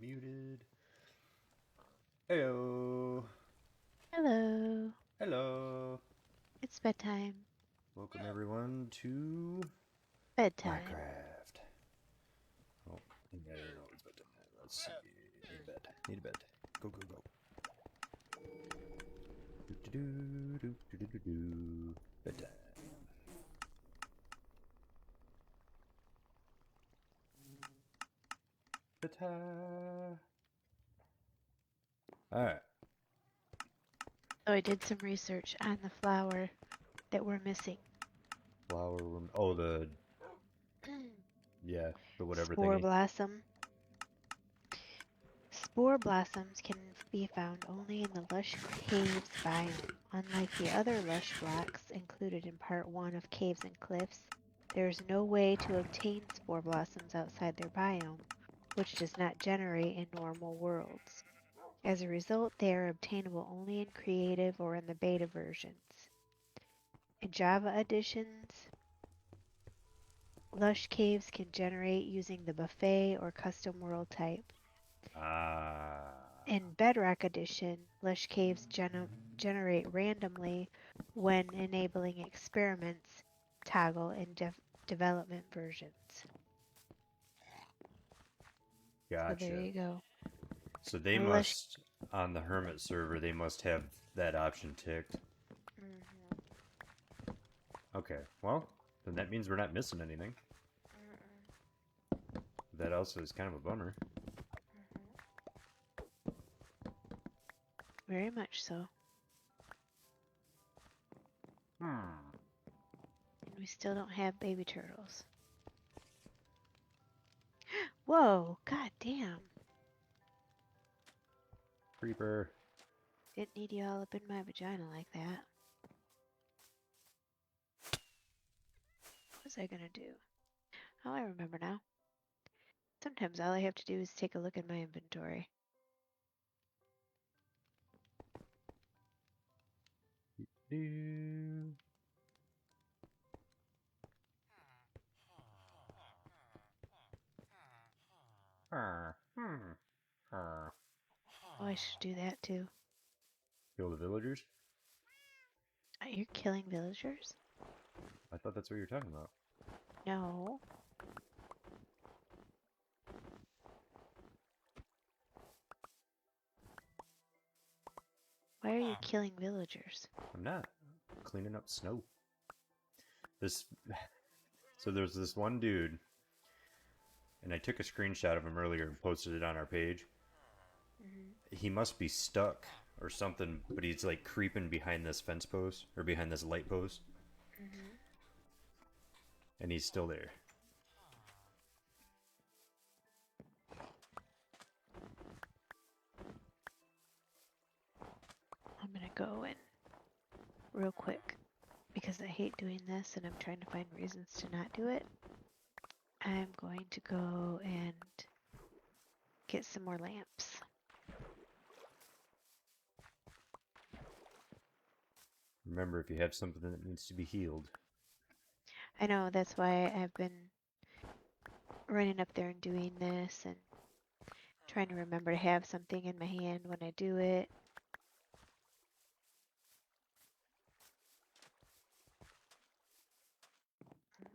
Muted. Heyo. Hello. Hello. It's bedtime. Welcome everyone to Bedtime. Minecraft. Oh, no, it's bedtime. Let's see. Need a bed. Need a bed. Go, go, go. Do do do do do do do do. Bedtime. Bedtime. All right. So I did some research on the flower that we're missing. Flower room. Oh, the the whatever Spore thingy. blossom. Spore blossoms can be found only in the lush caves biome. Unlike the other lush blocks included in part 1 of Caves and Cliffs, there is no way to obtain spore blossoms outside their biome, which does not generate in normal worlds. As a result, they are obtainable only in creative or in the beta versions. In Java editions, lush caves can generate using the buffet or custom world type. Ah. In Bedrock edition, lush caves generate randomly when enabling experiments toggle in development versions. So there Gotcha. you go. So they Lush. must, on the Hermit server, they must have that option ticked. Mhm. Okay, well, then that means we're not missing anything. Mm-mm. That also is kind of a bummer. Very much so. Hmm. And we still don't have baby turtles. Whoa, god damn. Creeper. Didn't need you all up in my vagina like that. What was I gonna do? Oh, I remember now. Sometimes all I have to do is take a look at my inventory. Do. Oh, I should do that too. Kill the villagers? You're killing villagers? I thought that's what you were talking about. No. Why are you killing villagers? I'm not. Cleaning up snow. This. So there's this one dude, and I took a screenshot of him earlier and posted it on our page. Hmm. He must be stuck or something, but he's like creeping behind this fence post or behind this light post, Hmm. and he's still there. I'm gonna go in real quick because I hate doing this and I'm trying to find reasons to not do it. I'm going to go and get some more lamps. Remember, if you have something that needs to be healed, I know that's why I've been running up there and doing this and trying to remember to have something in my hand when I do it.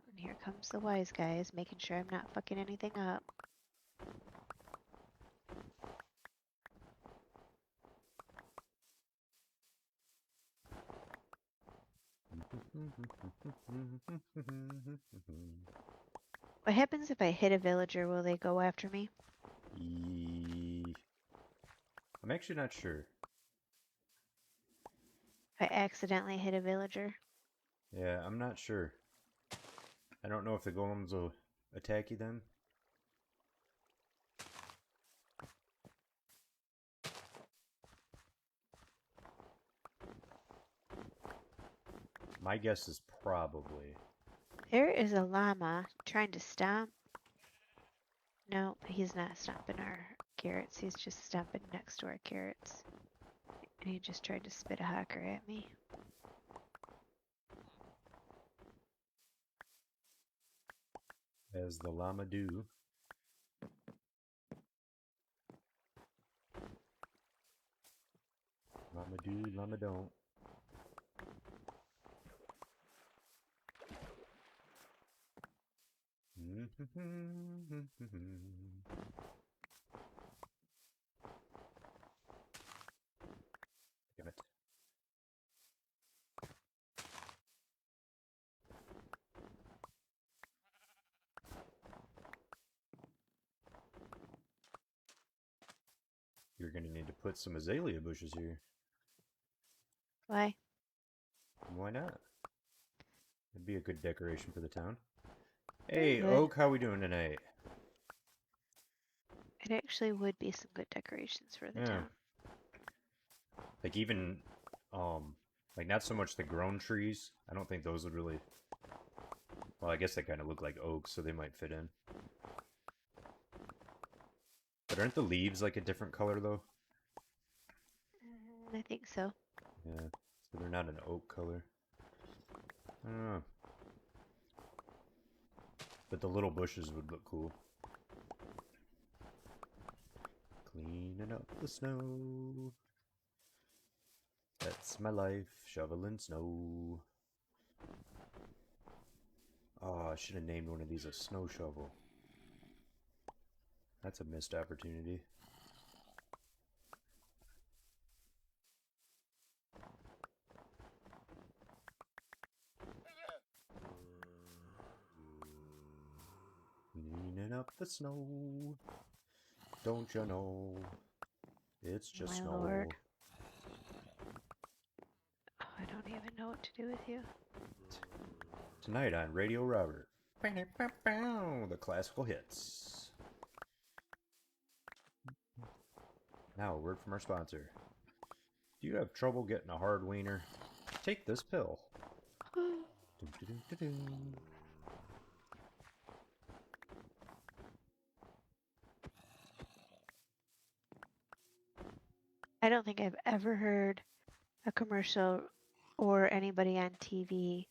And here comes the wise guys, making sure I'm not fucking anything up. What happens if I hit a villager? Will they go after me? I'm actually not sure. If I accidentally hit a villager? Yeah, I'm not sure. I don't know if the golems will attack you then. My guess is probably. There is a llama trying to stomp. No, he's not stomping our carrots. He's just stomping next to our carrots. And he just tried to spit a hacker at me. As the llama do. Mama don't. Damn it. You're gonna need to put some azalea bushes here. Why? Why not? It'd be a good decoration for the town. Hey, Would. Oak, how we doing tonight? It actually would be some good decorations for the Yeah. town. Like even, like not so much the grown trees. I don't think those would really. Well, I guess they kind of look like oaks, so they might fit in. But aren't the leaves like a different color though? I think so. Yeah, so they're not an oak color. I don't know. But the little bushes would look cool. Cleaning up the snow. That's my life, shoveling snow. Oh, I should have named one of these a snow shovel. That's a missed opportunity. Cleaning up the snow. Don't you know? It's just My snow. lord. Oh, I don't even know what to do with you. Tonight on Radio Robert. The classical hits. Now a word from our sponsor. Do you have trouble getting a hard wiener? Take this pill. Dun-dun-dun-dun-dun. I don't think I've ever heard a commercial or anybody on TV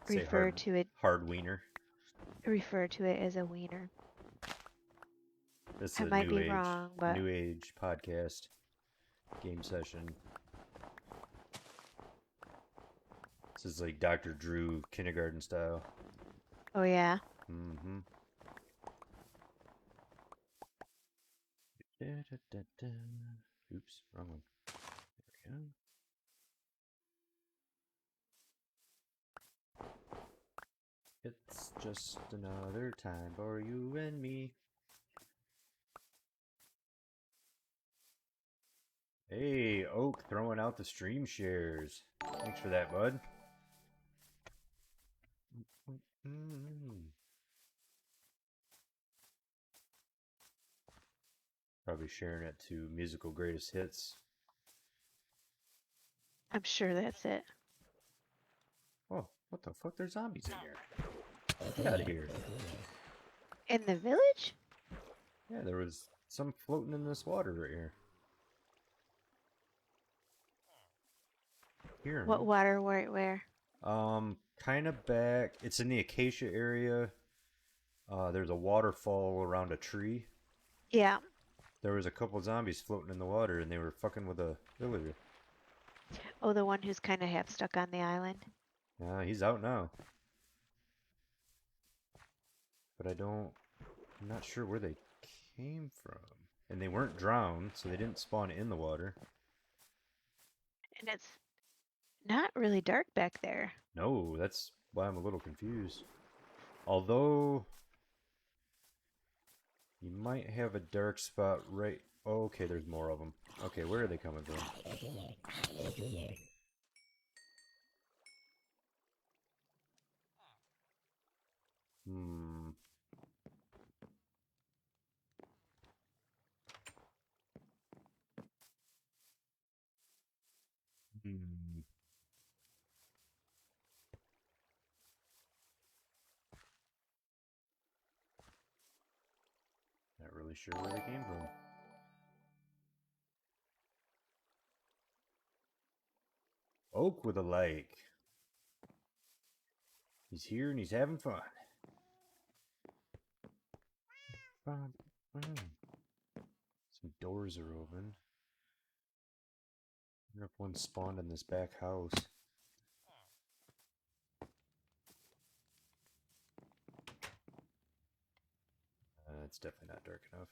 Say refer to it wiener. as a wiener. This is I a might be wrong, but new age podcast game session. This is like Dr. Drew kindergarten style. oh yeah. Mm-hmm. Da-da-da-da. Oops, wrong one. There we go. It's just another time for you and me. Hey, Oak throwing out the stream shares. Thanks for that, bud. Probably sharing it to musical greatest hits. I'm sure that's it. Oh, what the fuck? There's zombies in here. Get out of here. In the village? Yeah, there was some floating in this water right here. Here. What water where? Kind of back. It's in the acacia area. There's a waterfall around a tree. Yeah. There was a couple zombies floating in the water, and they were fucking with a villager. Oh, the one who's kind of half stuck on the island. Yeah, he's out now. But I'm not sure where they came from. And they weren't drowned, so they didn't spawn in the water. And it's not really dark back there. No, that's why I'm a little confused. Although, you might have a dark spot right... Oh, okay, there's more of them. Okay, where are they coming from? Hmm. Hmm. Not really sure where they came from. Oak with a lake. He's here and he's having fun. Some doors are open. wonder if one spawned in this back house. It's definitely not dark enough.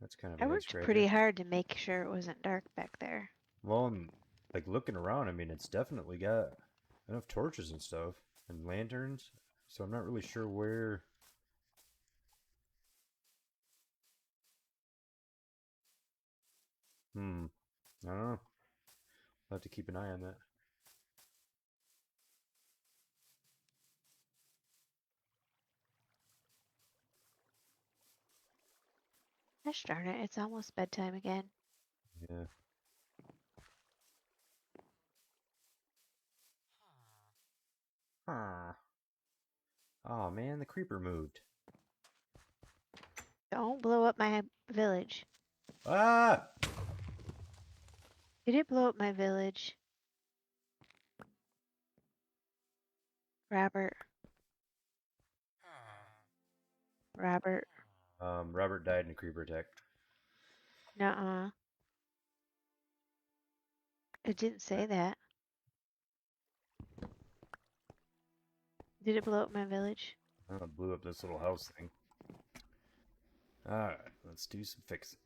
That's kind of a I head worked scratcher. pretty hard to make sure it wasn't dark back there. Well, I'm like looking around. I mean, it's definitely got enough torches and stuff and lanterns. So I'm not really sure where. I don't know. I'll have to keep an eye on that. Gosh darn it, it's almost bedtime again. Yeah. Huh. Oh man, the creeper moved. Don't blow up my village. Ah! Did it blow up my village? Robert. Robert. Robert died in a creeper attack. Nuh-uh. It didn't say that. Did it blow up my village? Oh, it blew up this little house thing. Alright, let's do some fixing.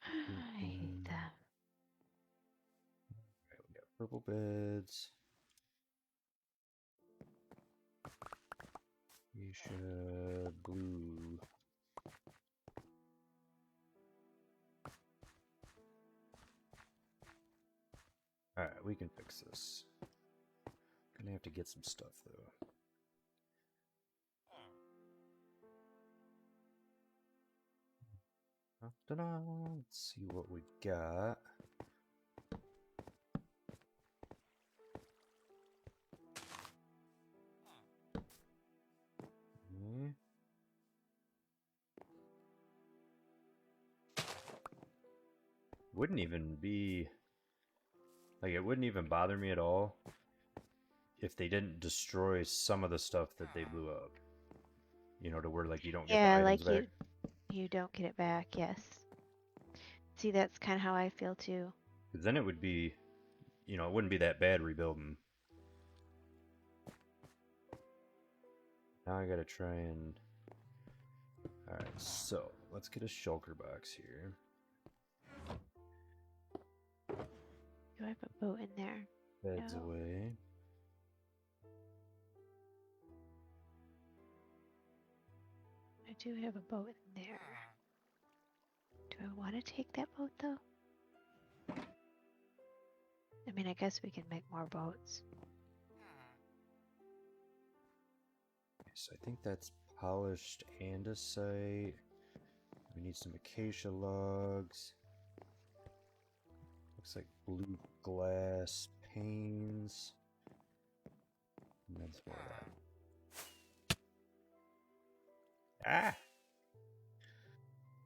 I hate that. Right, we got purple beds. Fuchsia, blue. Alright, we can fix this. Gonna have to get some stuff though. Ta-da! Let's see what we got. Okay. Wouldn't even be like, it wouldn't even bother me at all if they didn't destroy some of the stuff that they blew up. You know, to where like you don't get the Yeah, items like back. you don't get it back, yes. See, that's kind of how I feel too. Because then it would be, you know, it wouldn't be that bad rebuilding. Now I gotta try and... Alright, so let's get a shulker box here. Do I have a boat in there? Beds No. away. I do have a boat in there. Do I want to take that boat though? I mean, I guess we can make more boats. So I think that's polished andesite. We need some acacia logs. Looks like blue glass panes. And that's more of that. Ah!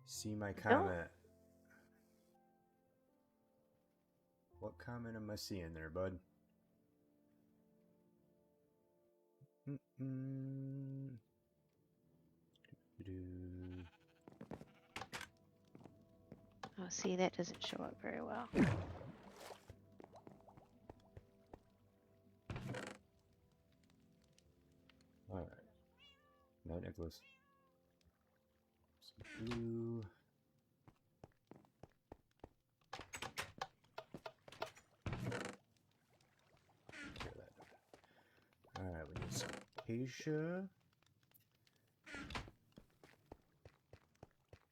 See my comment. What comment am I seeing there, bud? Oh, see, that doesn't show up very well. Alright. Night Nicholas. Some blue. Alright, we need some acacia. I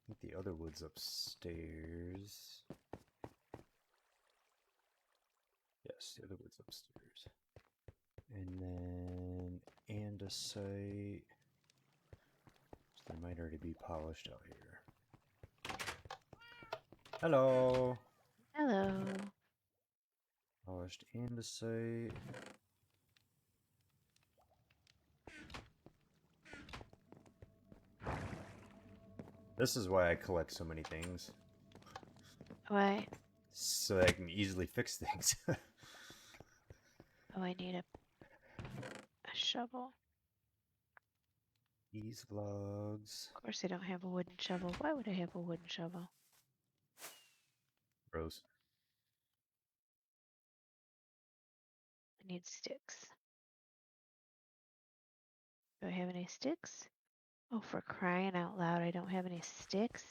think the other wood's upstairs. Yes, the other wood's upstairs. And then andesite. So they might already be polished out here. Hello! Hello. Polished andesite. This is why I collect so many things. Why? So that I can easily fix things. Oh, I need a shovel. These vlogs. Of course I don't have a wooden shovel. Why would I have a wooden shovel? Gross. I need sticks. Do I have any sticks? Oh, for crying out loud, I don't have any sticks.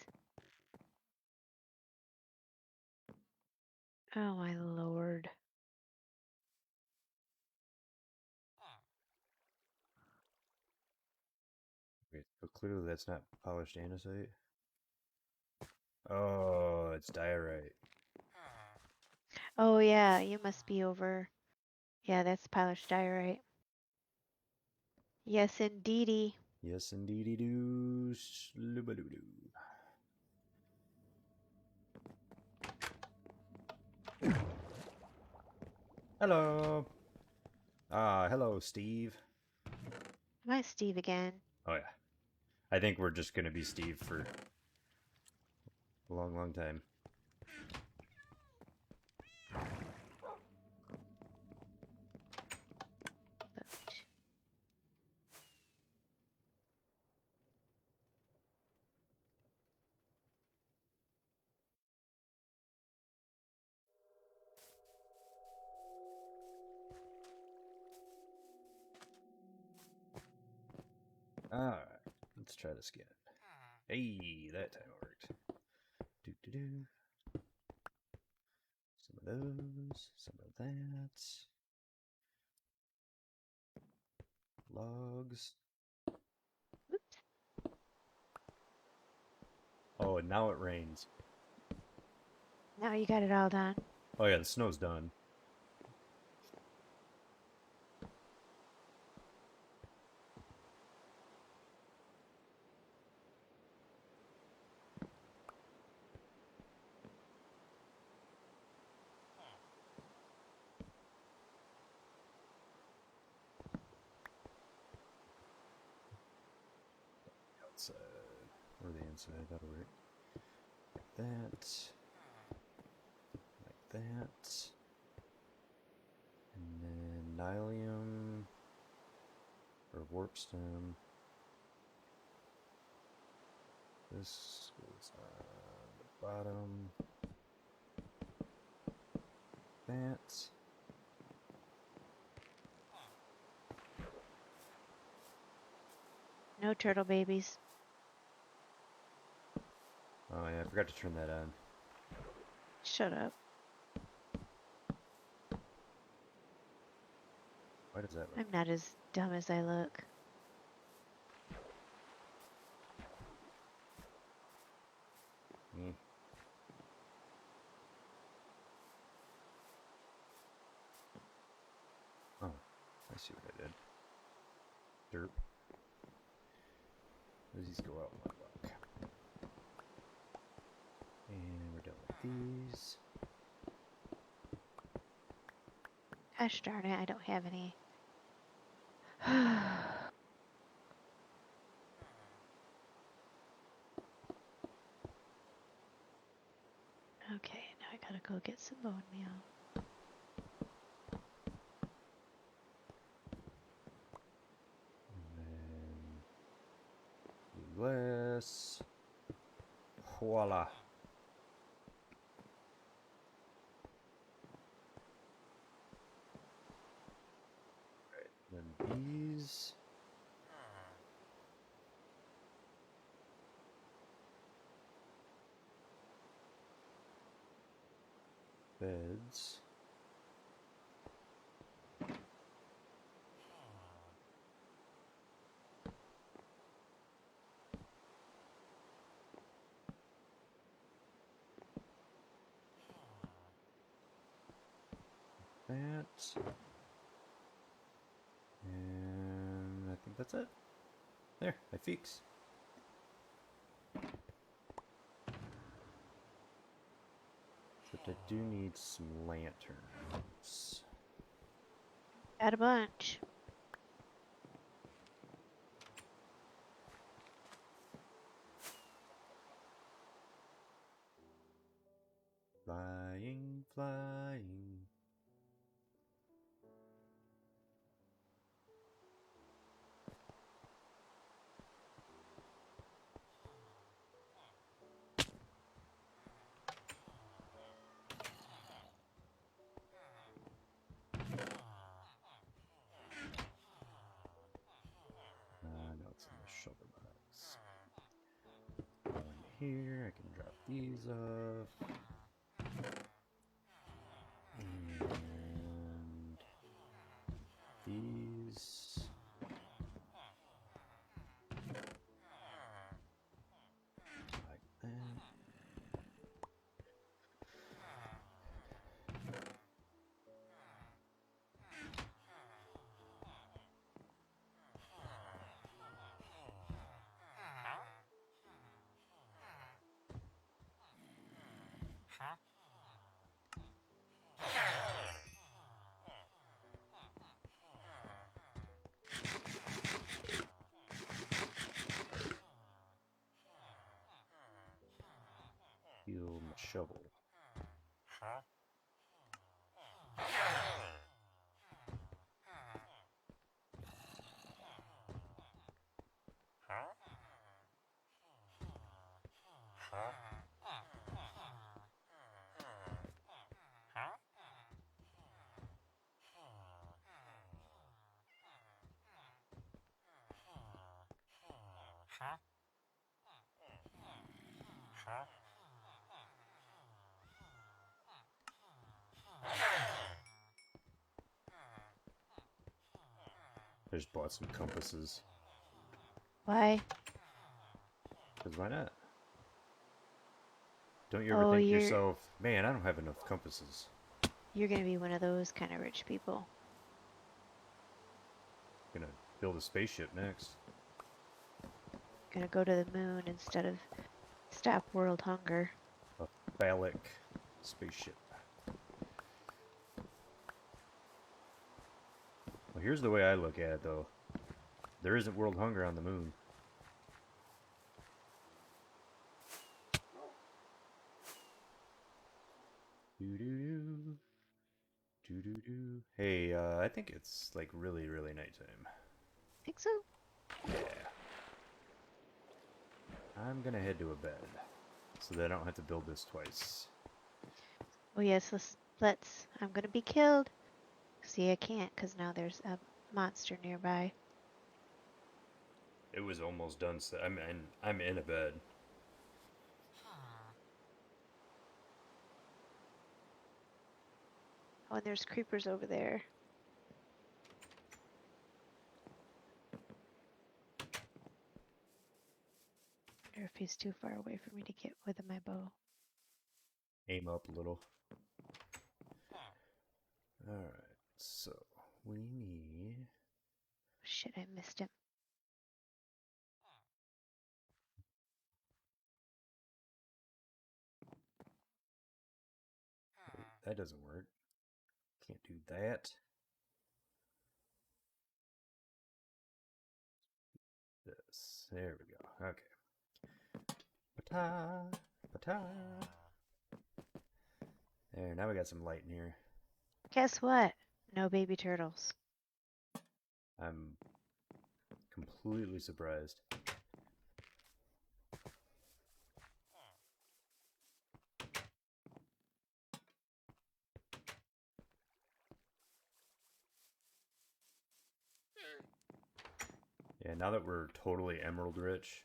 Oh my lord. Wait, but clearly that's not polished andesite. Oh, it's diorite. Oh yeah, you must be over. Yeah, that's polished diorite. Yes, indeedy. Yes, indeedy do. Sloobaloo. Hello. Hello, Steve. Am I Steve again? Oh, yeah. I think we're just going to be Steve for a long, long time. Alright, let's try this again. Hey, that time it worked. Do. Some of those, some of that. Logs. Oh, and now it rains. Now you got it all done. Oh yeah, the snow's done. Outside. Or the inside, that'll work. Like that. Like that. And then nylium. Or warp stem. This goes on the bottom. That. No turtle babies. Oh yeah, I forgot to turn that on. Shut up. Why does that look? I'm not as dumb as I look. Mm. Oh, I see what I did. Derp. These go out in one block. And we're done with these. Gosh darn it, I don't have any. Okay, now I gotta go get some bone meal. And then less. Voila. Right, then these. Beds. That. And I think that's it. There, I fix. Except I do need some lanterns. Got a bunch. Flying, flying. here. I can drop these off. And these. Like that. Heal my shovel. I just bought some compasses. Why? Because why not? Don't you ever think to yourself, man, I don't have enough compasses. You're gonna be one of those kind of rich people. Gonna build a spaceship next. Gonna go to the moon instead of stop world hunger. A phallic spaceship. Well, here's the way I look at it, though. There isn't world hunger on the moon. Doo-doo-doo. Doo-doo-doo. Hey, I think it's like really, really nighttime. Think so? Yeah. I'm gonna head to a bed so that I don't have to build this twice. Oh yes, let's. I'm gonna be killed. See, I can't because now there's a monster nearby. It was almost done. So I'm in a bed. Oh, and there's creepers over there. I wonder if he's too far away for me to get with my bow. Aim up a little. Alright, so we need... Shit, I missed him. That doesn't work. Can't do that. This. There we go. Okay. Pata! Pata! There, now we got some light in here. Guess what? No baby turtles. I'm completely surprised. Yeah, now that we're totally emerald rich,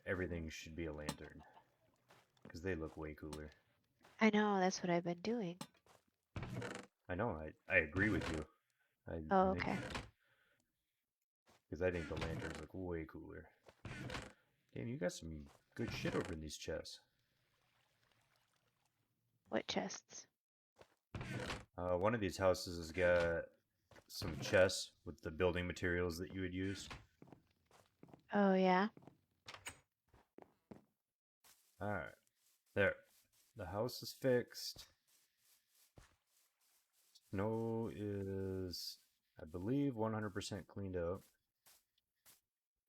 everything should be a lantern. Because they look way cooler. I know, that's what I've been doing. I know, I agree with you. Oh, okay. Because I think the lanterns look way cooler. Damn, you got some good shit over in these chests. What chests? One of these houses has got some chests with the building materials that you would use. Oh, yeah? Alright. There. The house is fixed. Snow is, I believe, 100% cleaned up.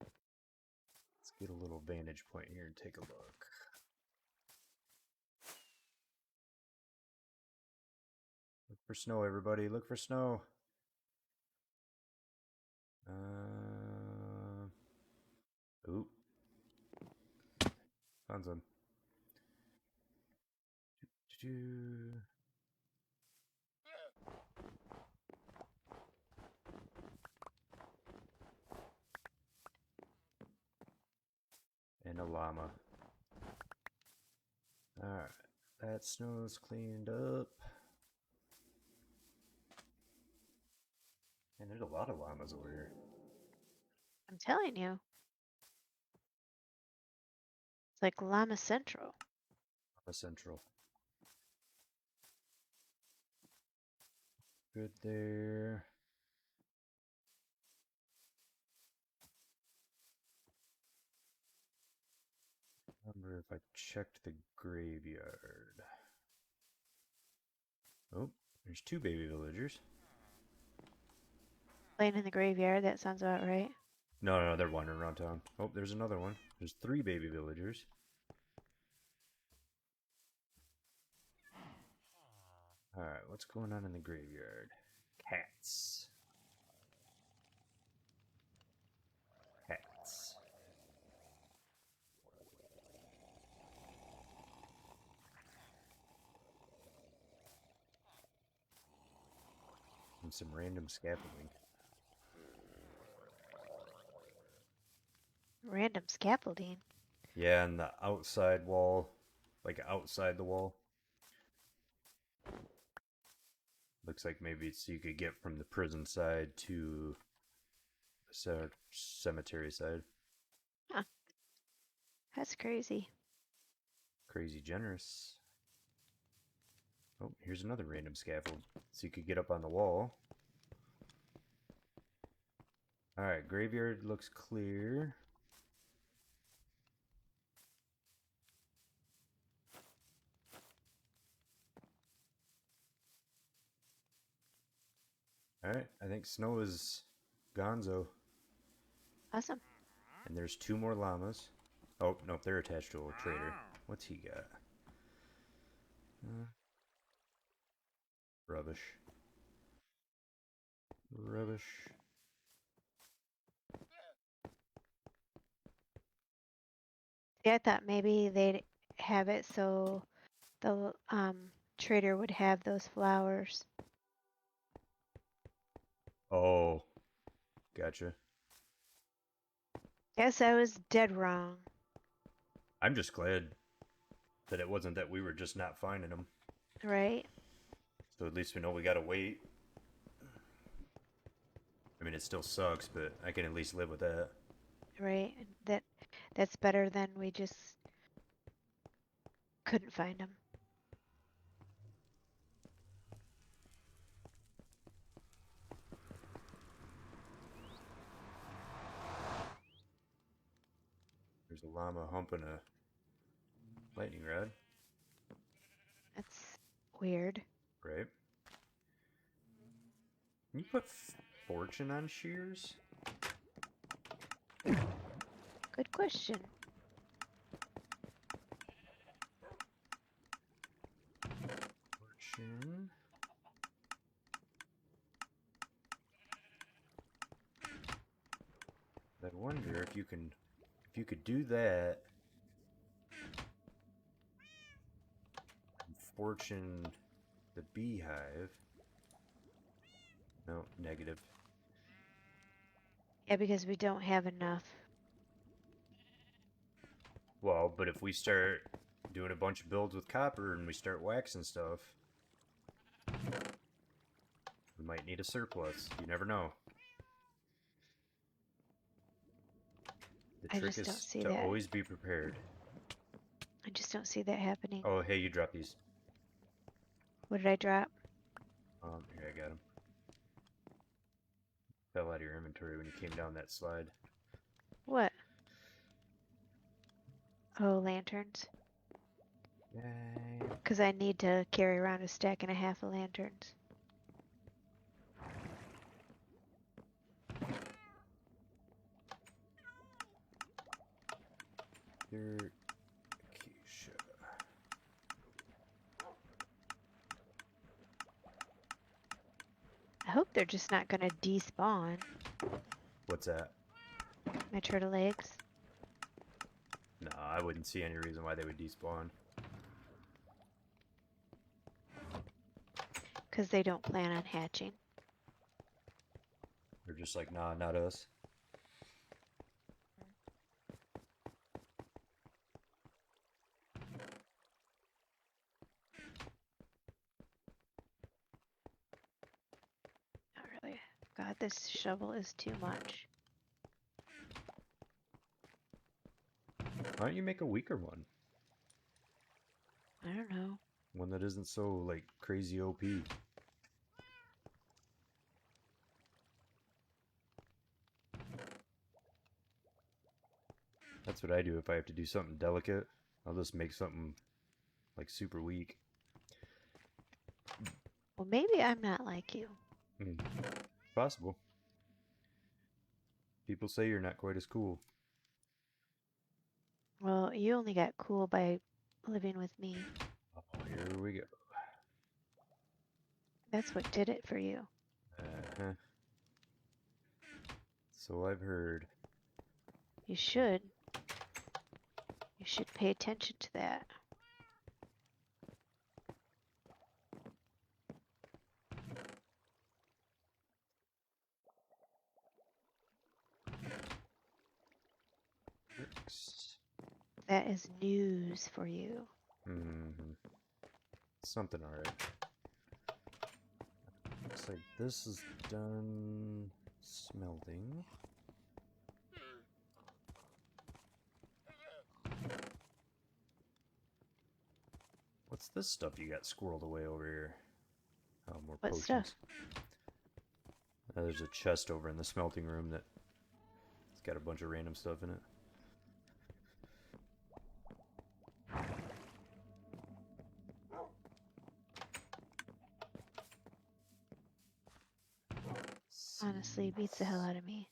Let's get a little vantage point here and take a look. Look for snow, everybody. Look for snow. Oop. Found some. And a llama. That snow's cleaned up. And there's a lot of llamas over here. I'm telling you. It's like Llama Central. Llama Central. Good there. I wonder if I checked the graveyard. Oh, there's 2 baby villagers. Playing in the graveyard, that sounds about right. No, they're wandering around town. Oh, there's another one. There's 3 baby villagers. Alright, what's going on in the graveyard? Cats. Cats. And some random scaffolding. Random scaffolding. Yeah, and the outside wall, like outside the wall. Looks like maybe it's so you could get from the prison side to the cemetery side. Huh. That's crazy. Crazy generous. Oh, here's another random scaffold. So you could get up on the wall. Alright, graveyard looks clear. Alright, I think Snow is gonzo. Awesome. And there's 2 more llamas. Oh, nope, they're attached to a trader. What's he got? Rubbish. Rubbish. See, I thought maybe they'd have it so the trader would have those flowers. Oh, gotcha. Guess I was dead wrong. I'm just glad that it wasn't that we were just not finding them. Right? So at least we know we gotta wait. I mean, it still sucks, but I can at least live with that. Right? That's better than we just couldn't find them. There's a llama humping a lightning rod. That's weird. Right. Can you put fortune on shears? Good question. Fortune. I wonder if you could do that. Fortune the beehive. No, negative. Yeah, because we don't have enough. Well, but if we start doing a bunch of builds with copper and we start waxing stuff, we might need a surplus. You never know. The I trick just don't is see to that. always be prepared. I just don't see that happening. Oh, hey, you dropped these. What did I drop? Here, I got them. Fell out of your inventory when you came down that slide. What? Oh, lanterns. Yay. Because I need to carry around a stack and a half of lanterns. Dirt. Acacia. I hope they're just not going to despawn What's that? my turtle eggs. No, I wouldn't see any reason why they would despawn. Because they don't plan on hatching. They're just like, nah, not us. God, this shovel is too much. Why don't you make a weaker one? I don't know. One that isn't so, like, crazy OP. That's what I do if I have to do something delicate. I'll just make something, like, super weak. Well, maybe I'm not like you. Possible. People say you're not quite as cool. Well, you only got cool by living with me. Oh, here we go. That's what did it for you. Uh-huh. So I've heard. You should. You should pay attention to that. That is news for you. Something alright. Looks like this is done smelting. What's this stuff you got squirreled away over here? Oh, more What potions. stuff? There's a chest over in the smelting room that it's got a bunch of random stuff in it. Honestly, beats the hell out of me.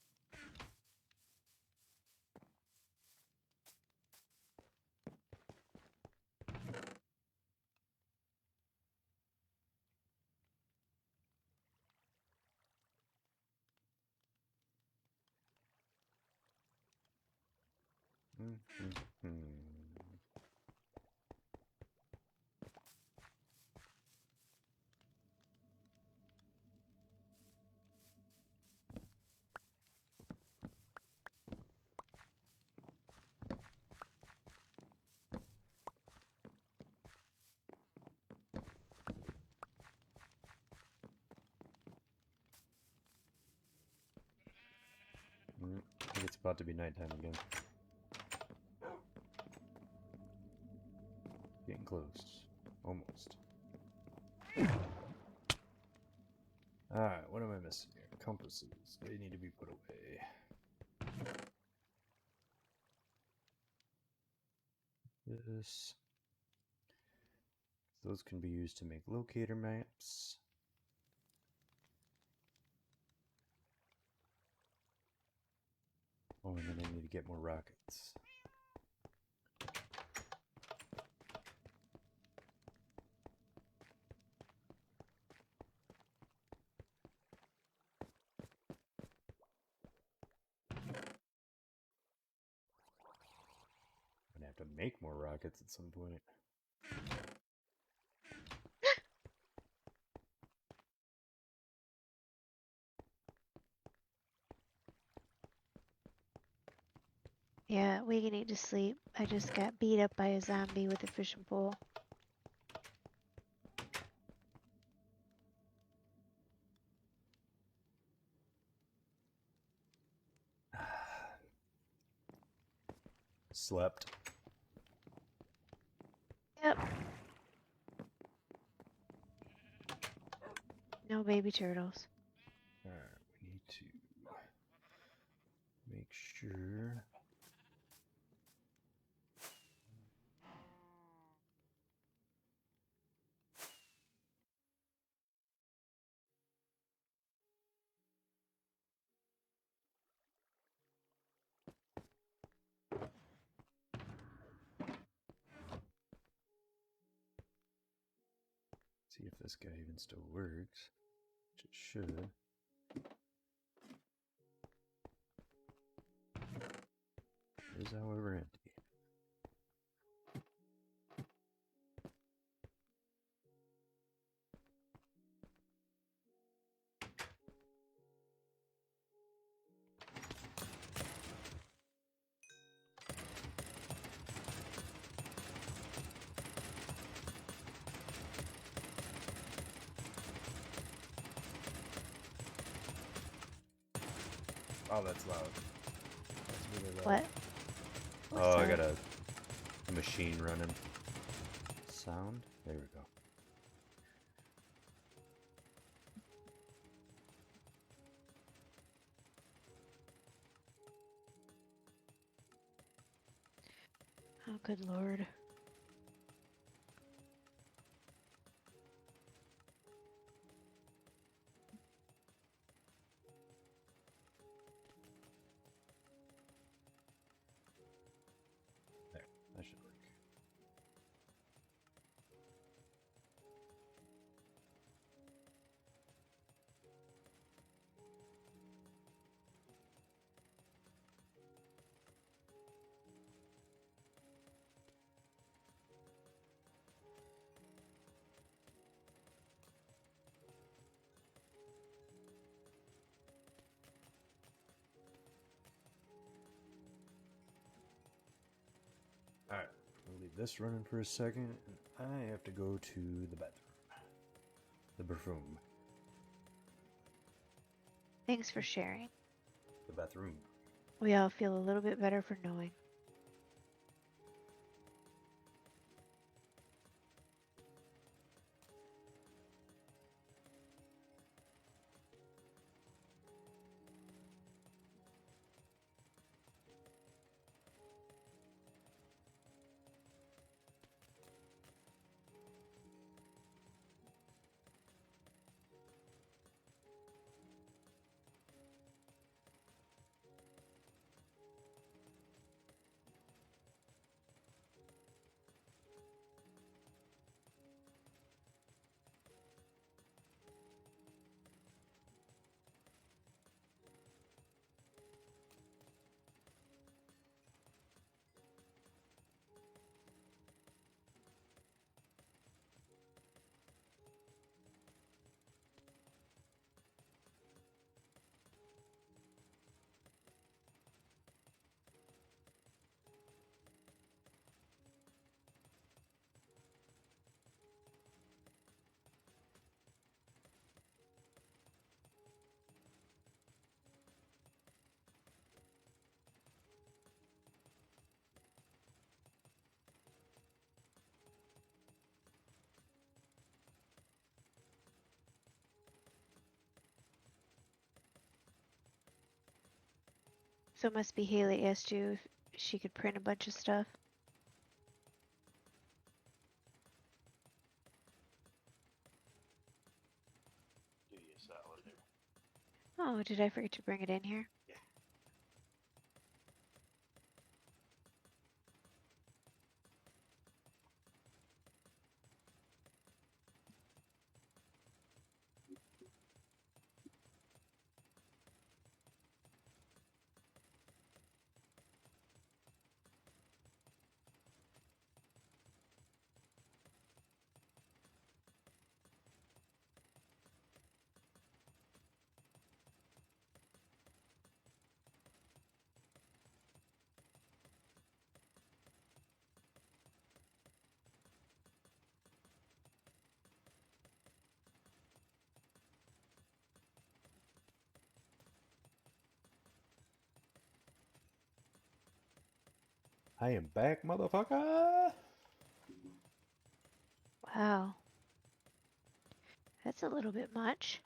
I think it's about to be nighttime again. Getting close. Almost. Alright, what am I missing here? Compasses. They need to be put away. This. Those can be used to make locator maps. Oh, and then I need to get more rockets. I'm gonna have to make more rockets at some point. Yeah, we need to sleep. I just got beat up by a zombie with a fishing pole. Slept. Yep. No baby turtles. Alright, we need to make sure. See if this guy even still works. Which it should. It is, however, empty. Oh, that's loud. That's really loud. What? Oh, I sound? got a machine running. Sound? There we go. Oh, good lord. There, that should work. Alright, we'll leave this running for a second. And I have to go to the bathroom. The bathroom. Thanks for sharing. The bathroom. We all feel a little bit better for knowing. So it must be Haley asked you if she could print a bunch of stuff. Do you solid there? Oh, did I forget to bring it in here? Yeah. I am back, motherfucker! Wow. That's a little bit much.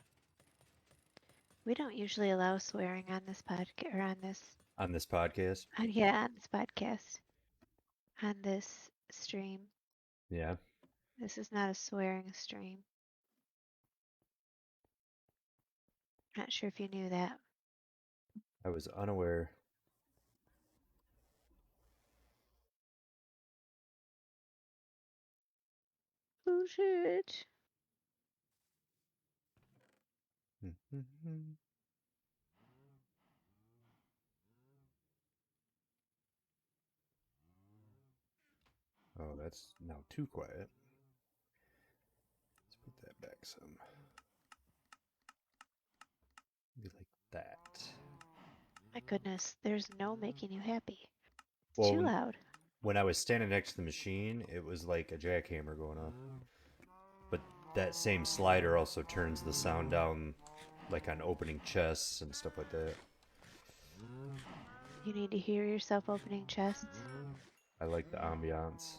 We don't usually allow swearing on this podcast or on this On this podcast? on this podcast. On this stream. Yeah. This is not a swearing stream. Not sure if you knew that. I was unaware. Oh shit. Oh, that's now too quiet. Let's put that back some. Be like that. My goodness, there's no making you happy. It's Well, too loud. when I was standing next to the machine, it was like a jackhammer going off. But that same slider also turns the sound down, like on opening chests and stuff like that. You need to hear yourself opening chests. I like the ambiance.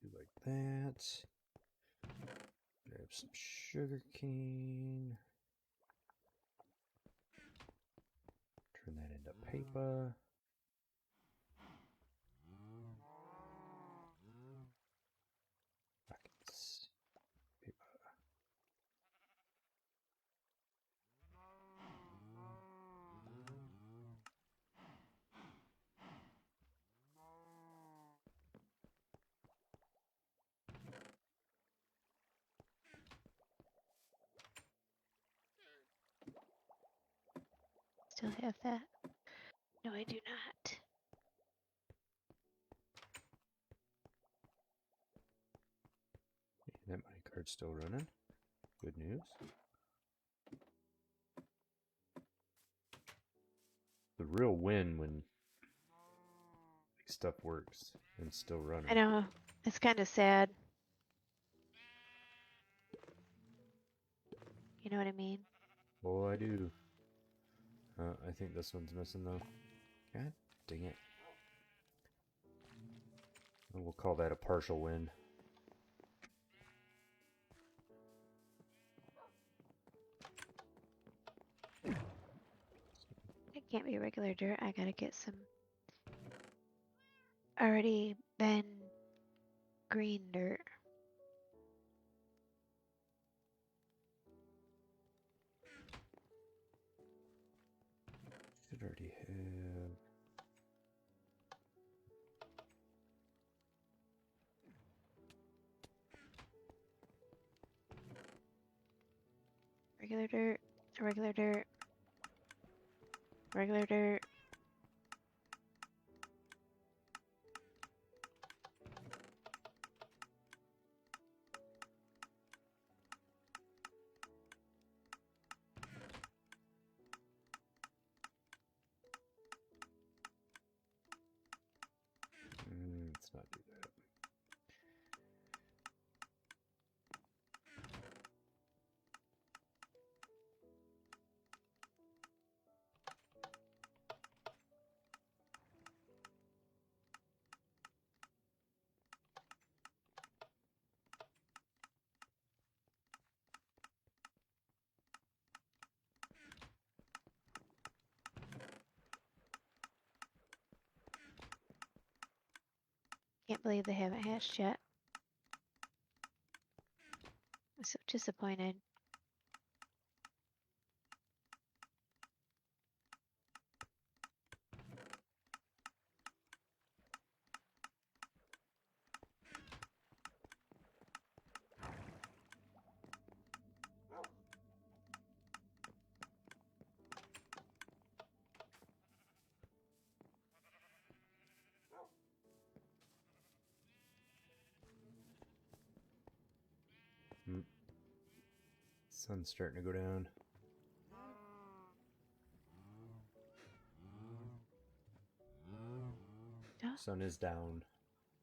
Do like that. Grab some sugar cane. Turn that into paper. Buckets. Paper. Still have that? No, I do not. That money card's still running. Good news. The real win when stuff works and still running. I know. It's kind of sad. You know what I mean? Oh, I do. I think this one's missing though. God dang it. We'll call that a partial win. It can't be regular dirt. I gotta get some already been green dirt. Should already have. Regular dirt. Regular dirt. Regular dirt. Let's not do that. Can't believe they haven't hatched yet. I'm so disappointed. Sun's starting to go down. Oh, Sun is down.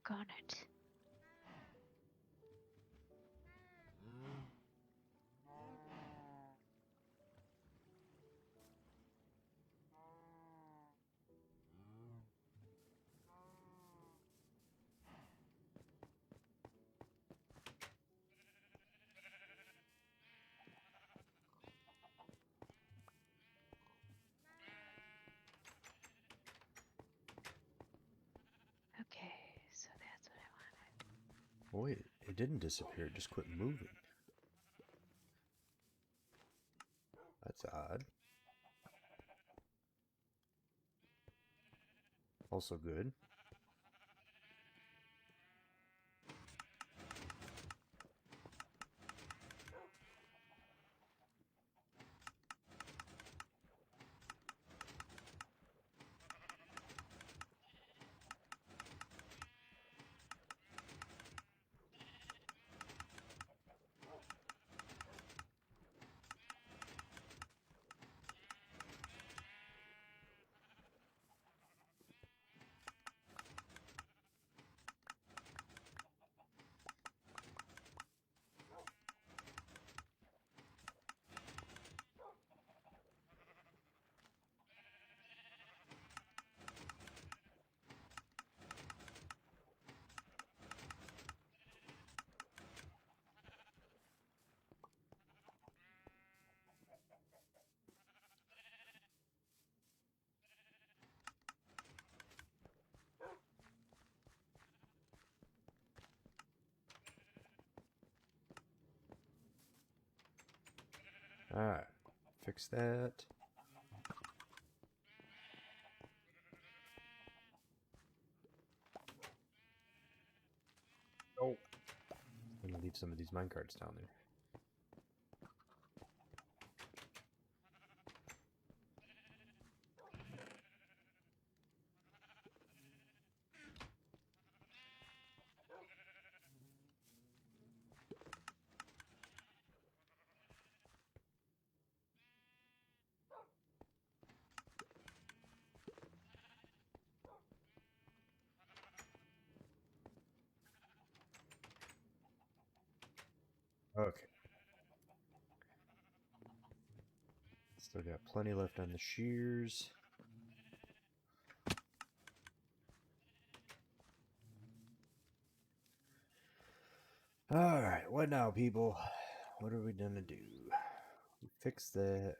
got it. Okay, so that's what I wanted. Boy, it didn't disappear, it just quit moving. That's odd. Also good. Alright, fix that. Oh. I'm gonna leave some of these minecarts down there. Okay. Still got plenty left on the shears. Alright, what now, people? What are we gonna do? Fix that.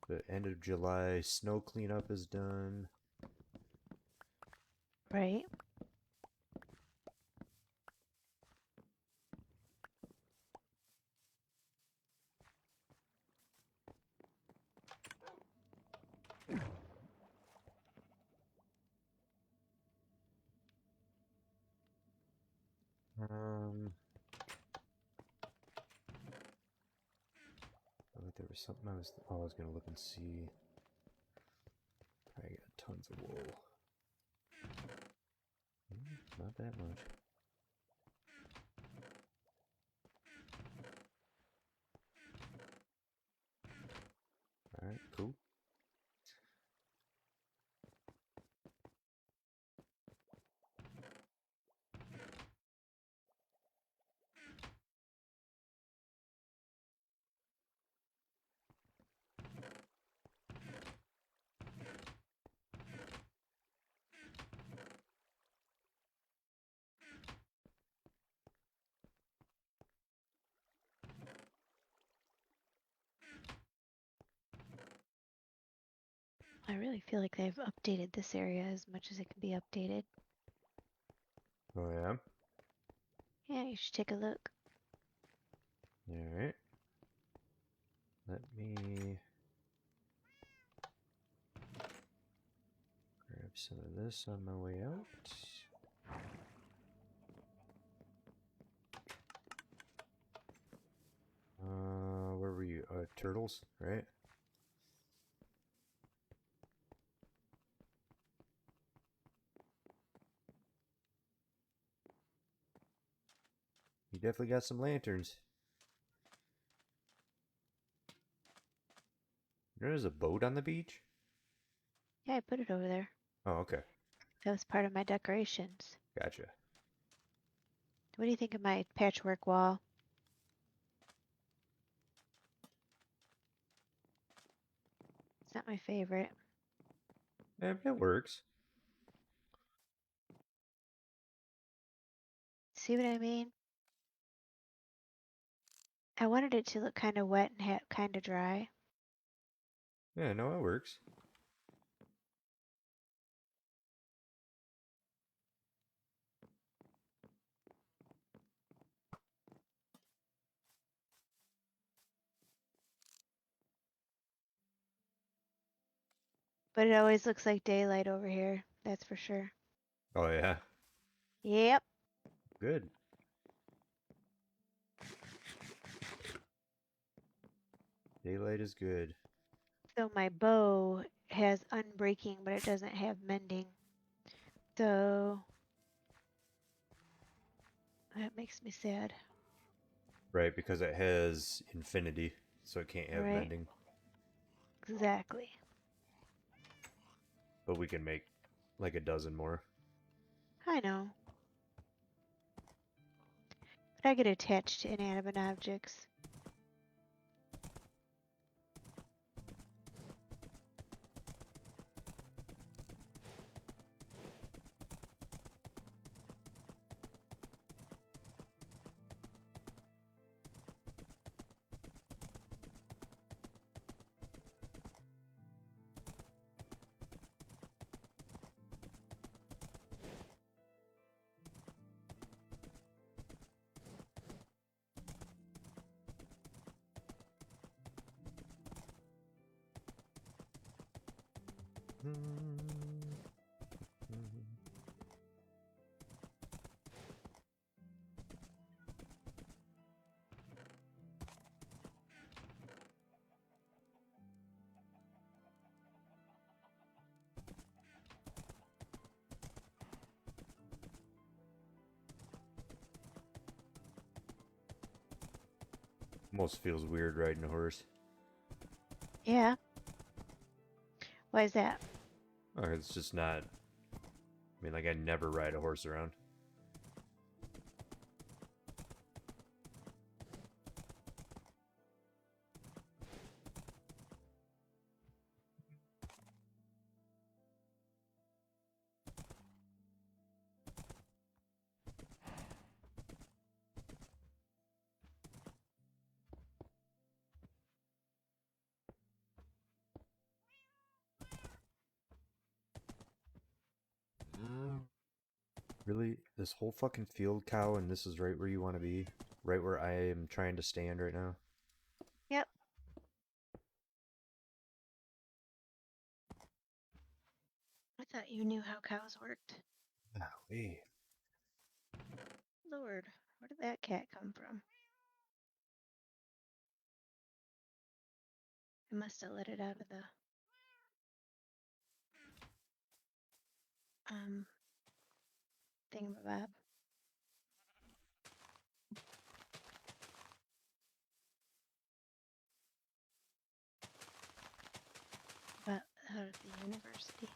The end of July snow cleanup is done. Right. Oh, there was something I was gonna look and see. I got tons of wool. Not that much. Alright, cool. I really feel like they've updated this area as much as it can be updated. Oh yeah? Yeah, you should take a look. Alright. Let me grab some of this on my way out. Where were you? Turtles, right? You definitely got some lanterns. There's a boat on the beach? Yeah, I put it over there. Oh, okay. That was part of my decorations. Gotcha. What do you think of my patchwork wall? It's not my favorite. It works. See what I mean? I wanted it to look kind of wet and kind of dry. Yeah, no, it works. But it always looks like daylight over here. That's for sure. Oh yeah, Yep. good. Daylight is good. So my bow has unbreaking, but it doesn't have mending. So that makes me sad. Right, because it has infinity, so it can't have Right? mending. Exactly. But we can make like a dozen more. I know. But I get attached to inanimate objects. Almost feels weird riding a horse. Yeah. Why is that? Oh, it's just not. I mean, like I never ride a horse around. Really? This whole fucking field, cow, and this is right where you want to be? Right where I am trying to stand right now? Yep. I thought you knew how cows worked. Hey. Lord, where did that cat come from? I must have let it out of the thingamabob. But out of the university.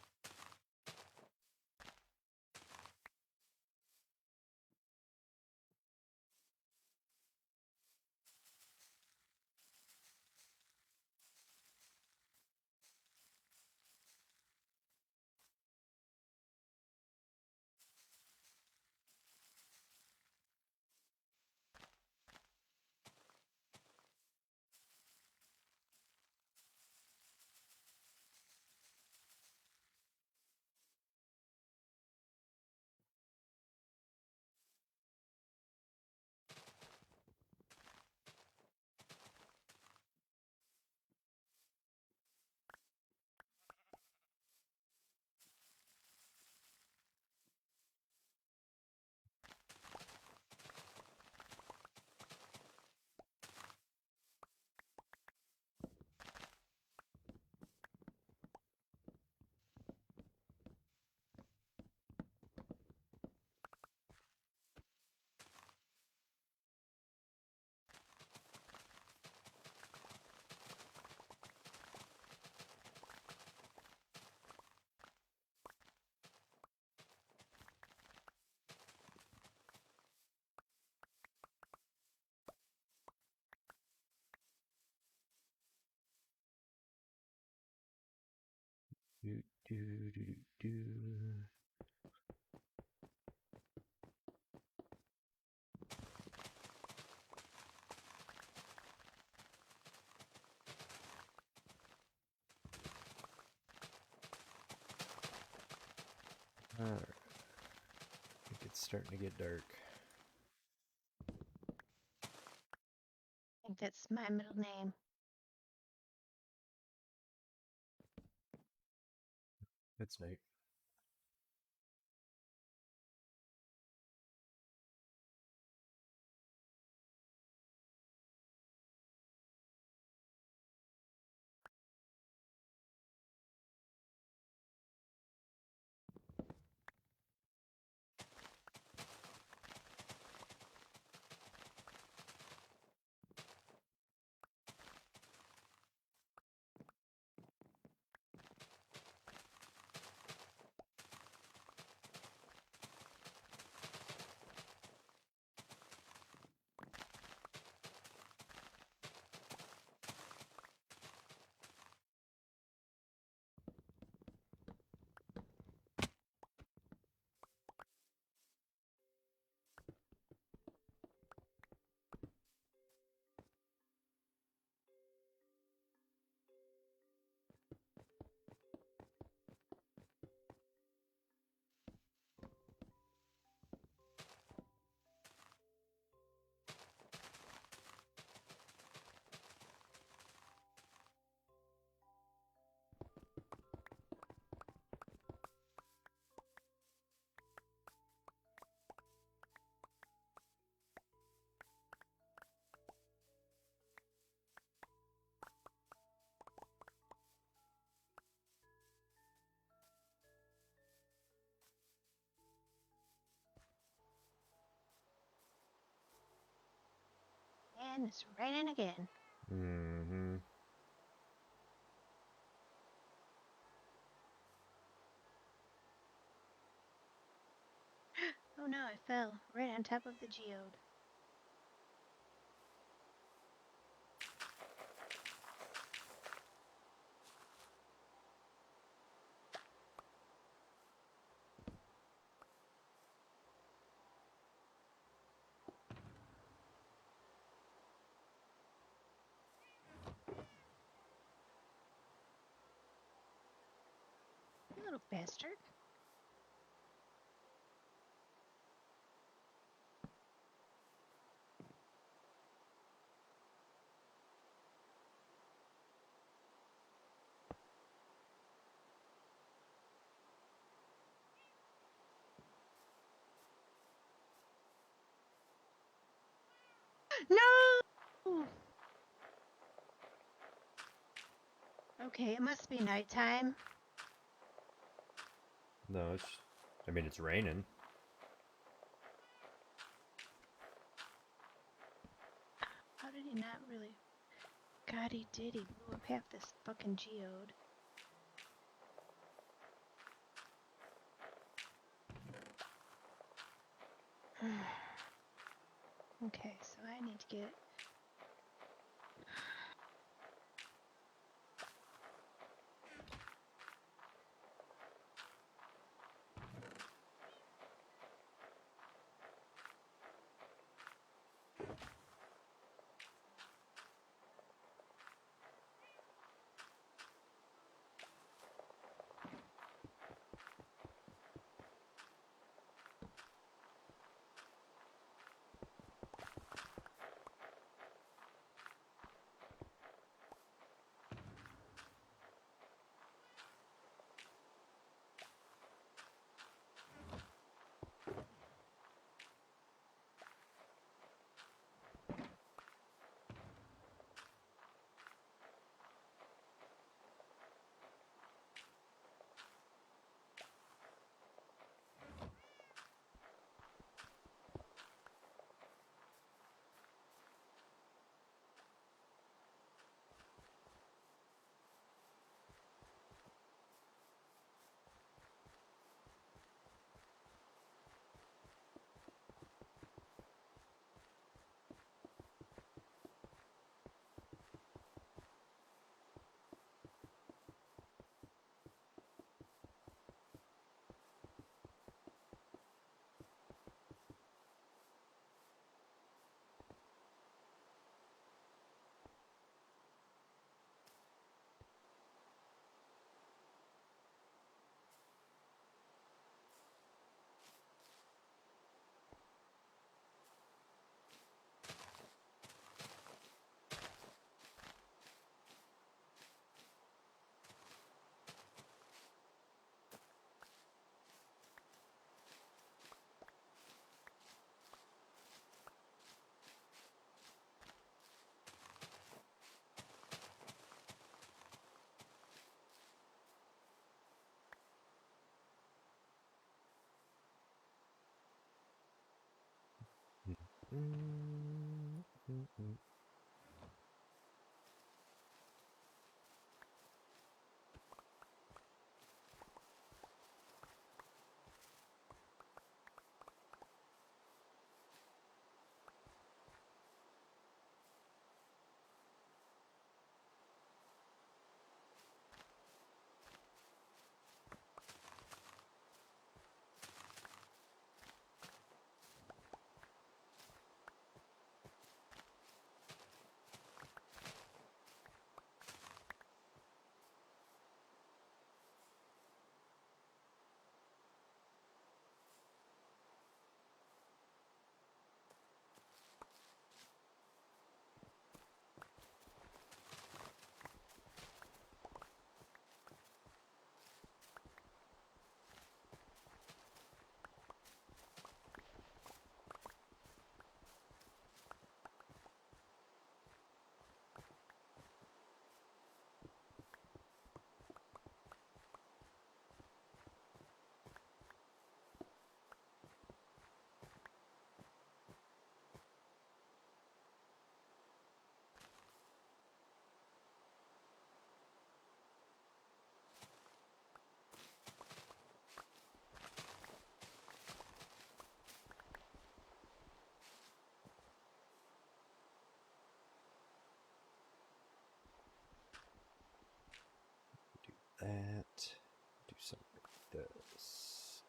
Do, do, do, do. Alright. I think it's starting to get dark. I think that's my middle name. stupid snake. And it's raining again. Mm-hmm. Oh no, I fell right on top of the geode. You little bastard. No! Okay, it must be nighttime. No, it's. I mean, it's raining. How did he not really? God, he did. He blew up half this fucking geode. Okay, so I need to get. That. Do something like this.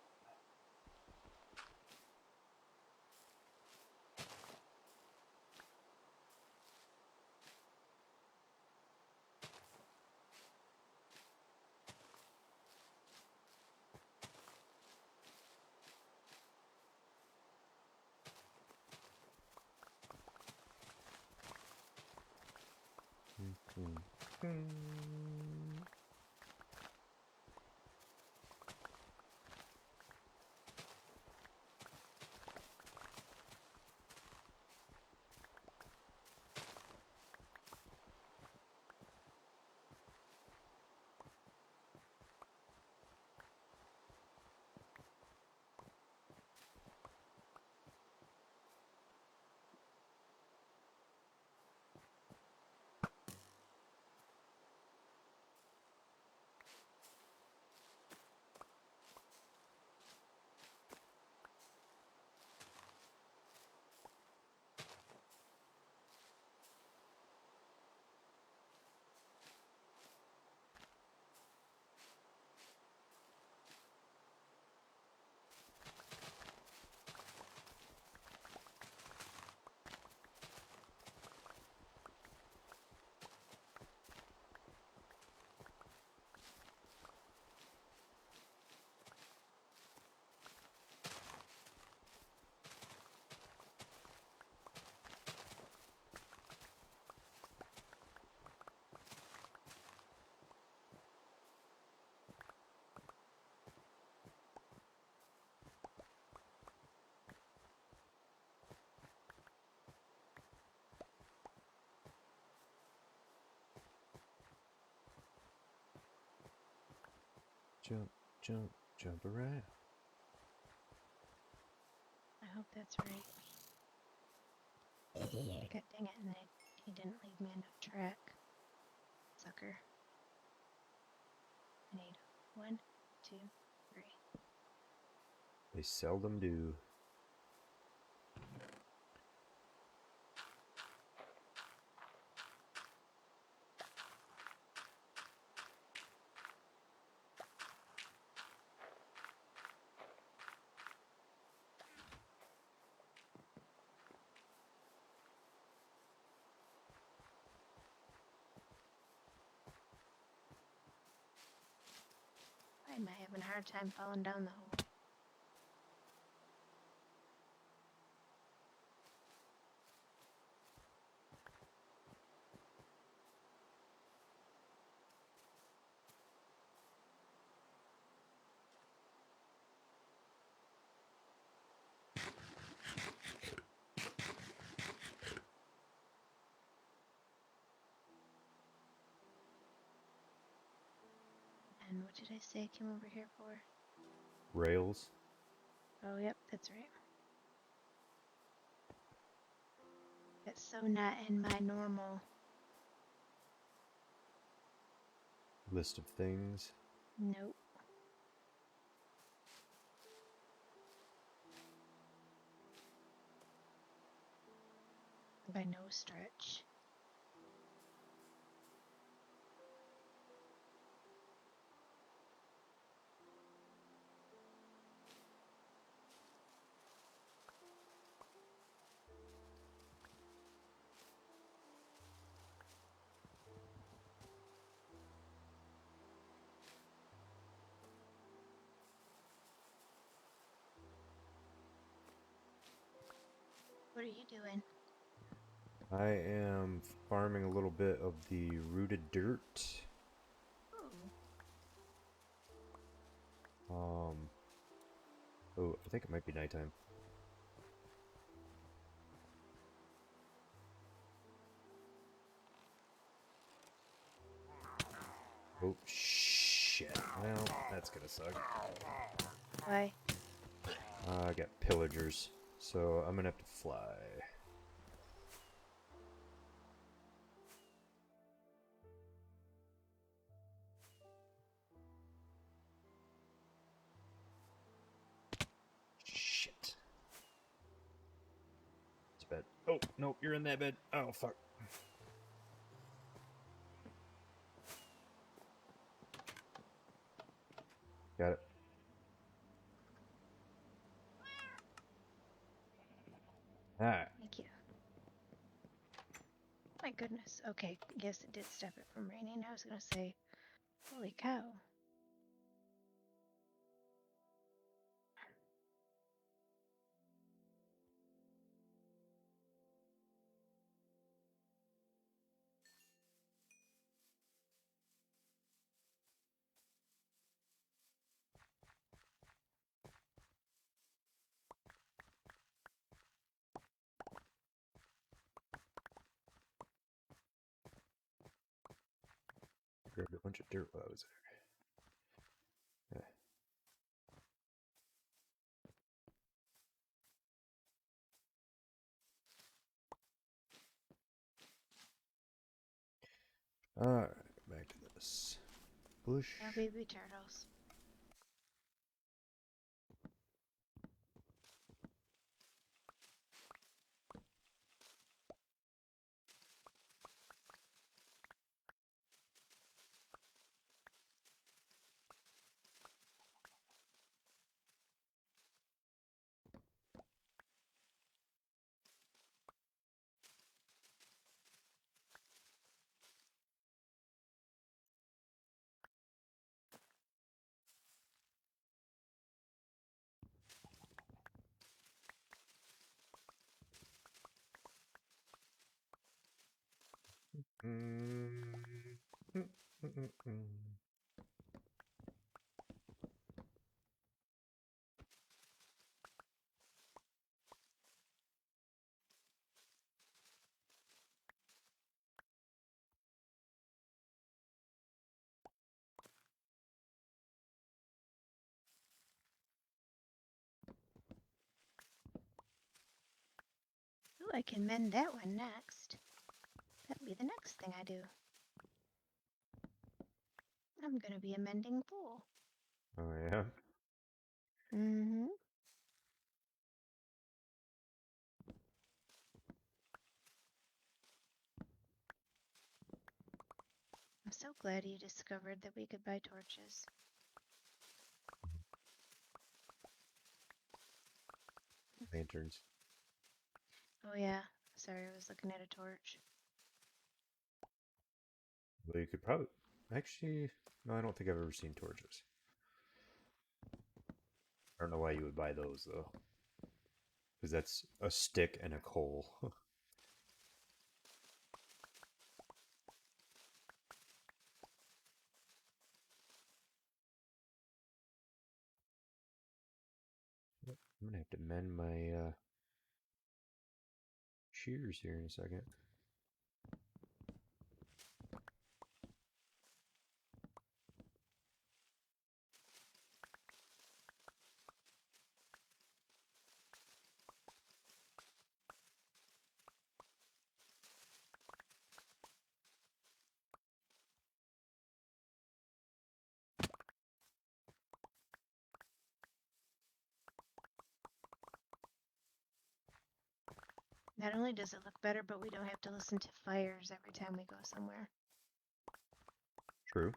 Jump, jump, jump around. I hope that's right. God dang it, and he didn't leave me enough track. Sucker. I need 1, 2, 3. They seldom do. Why am I having a hard time falling down the hole? And what did I say I came over here for? Rails. Oh, yep, that's right. That's so not in my normal. List of things. Nope. By no stretch. What are you doing? I am farming a little bit of the rooted dirt. Oh. Oh, I think it might be nighttime. Oh, shit. Well, that's gonna suck. Why? I got pillagers, so I'm gonna have to fly. Shit. It's bed. Oh, no, you're in that bed. Oh, fuck. Got it. Ah. Thank you. My goodness. Okay, yes, it did stop it from raining. I was gonna say, holy cow. Grabbed a bunch of dirt while I was there. Alright, back to this. Bush. Now, baby turtles. Ooh, I can mend that one next. That'll be the next thing I do. I'm gonna be a mending fool. Oh, yeah? Mm-hmm. I'm so glad you discovered that we could buy torches. Lanterns. Oh yeah, sorry, I was looking at a torch. Well, you could probably... Actually, no, I don't think I've ever seen torches. I don't know why you would buy those, though. Because that's a stick and a coal. I'm gonna have to mend my shears here in a second. Not only does it look better, but we don't have to listen to fires every time we go somewhere. True.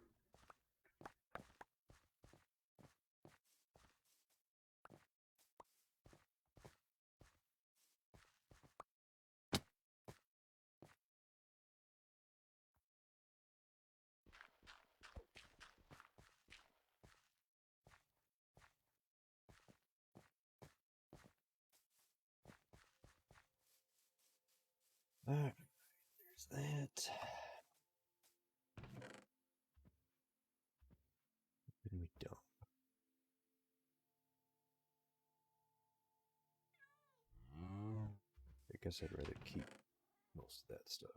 Alright, there's that. And we don't. I guess I'd rather keep most of that stuff.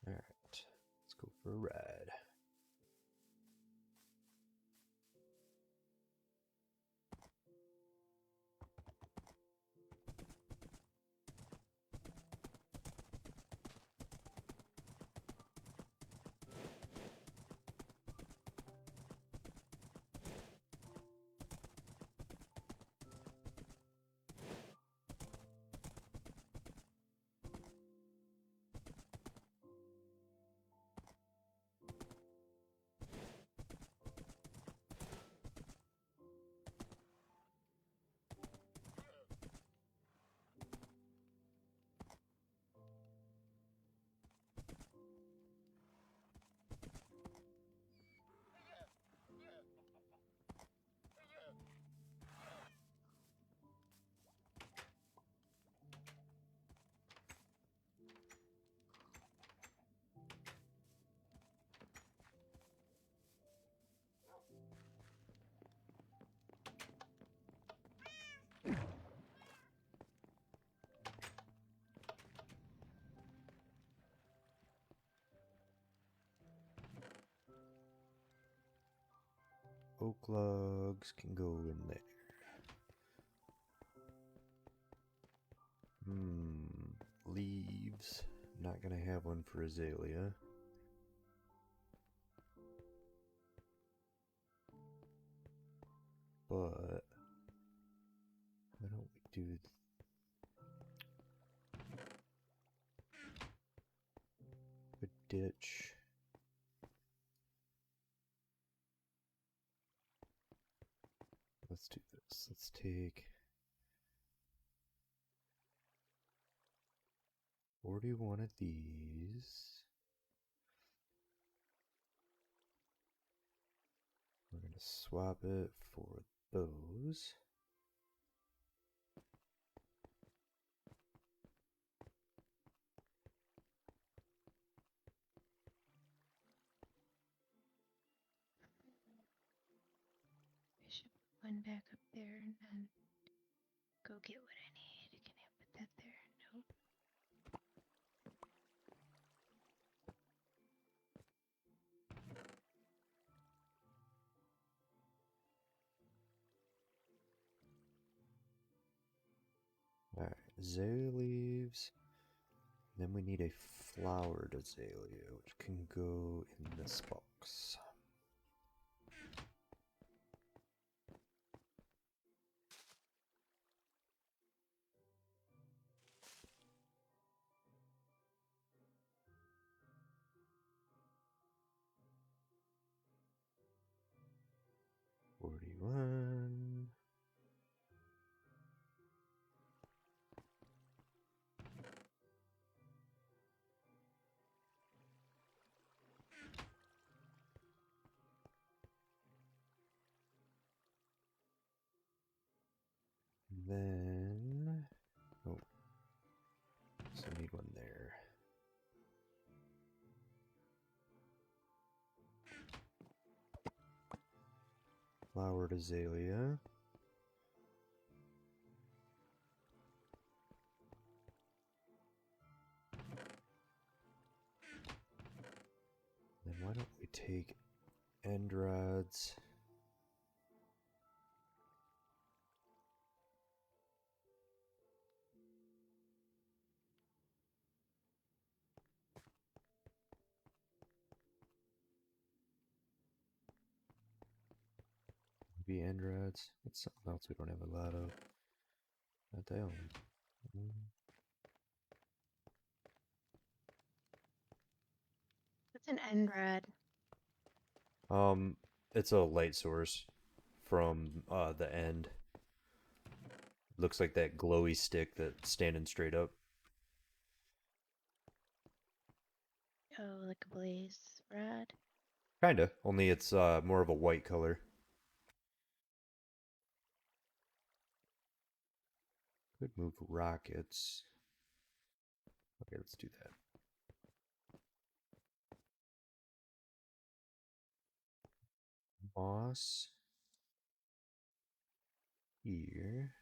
Alright, let's go for a ride. Oak logs can go in there. Leaves. Not gonna have one for azalea. But why don't we do a ditch? Let's do this. Let's take 41 of these. We're going to swap it for those. I should put one back up there and then go get what I need. Can I put that there? Nope. Alright, azalea leaves. Then we need a flowered azalea, which can go in this box. $41. Then, oh, so I need one there. Flowered azalea. Then why don't we take end rods? Maybe end rods. What's something else we don't have a lot of? Not that one. What's an end rod? It's a light source from the end. Looks like that glowy stick that's standing straight up. Oh, like a blaze rod. Kinda, only it's more of a white color. Could move rockets. Okay, let's do that. Moss. Here.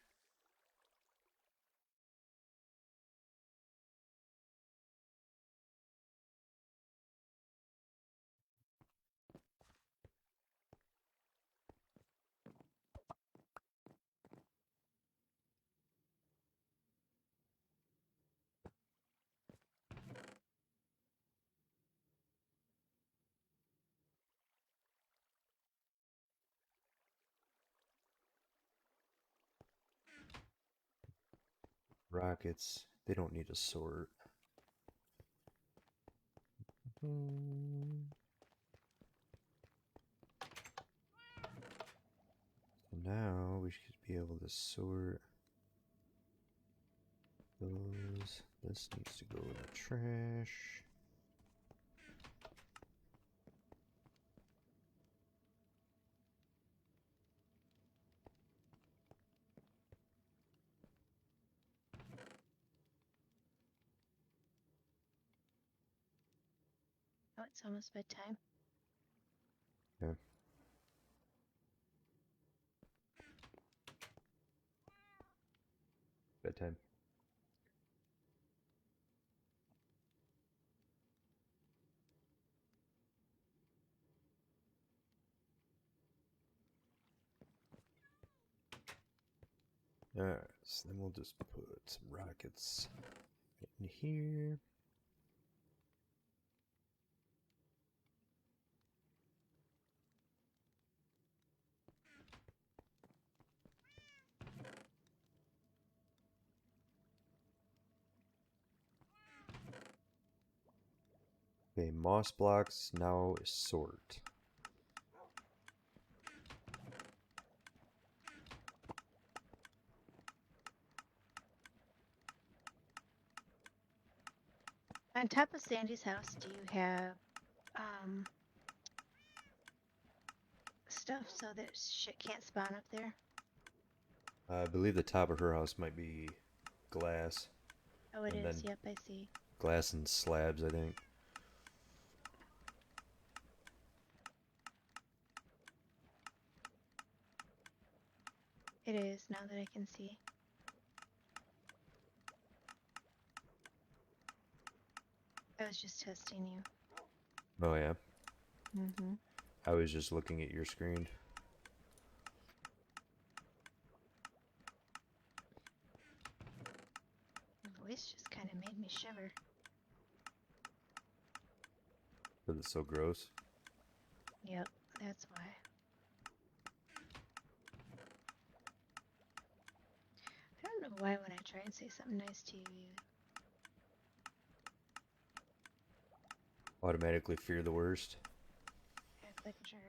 Rockets. They don't need a sort. So now we should be able to sort those. This needs to go in the trash. Oh, it's almost bedtime. Yeah. Bedtime. Alright, so then we'll just put some rockets in here. Okay, moss blocks now sort. On top of Sandy's house, do you have stuff so that shit can't spawn up there? I believe the top of her house might be glass. Oh, it And is. then- Yep, I see. Glass and slabs, I think. It is, now that I can see. I was just testing you. Oh yeah. Mm-hmm. I was just looking at your screen. The voice just kind of made me shiver. Because it's so gross. Yep, that's why. I don't know why when I try and say something nice to you, you Automatically fear the worst. act like a jerk.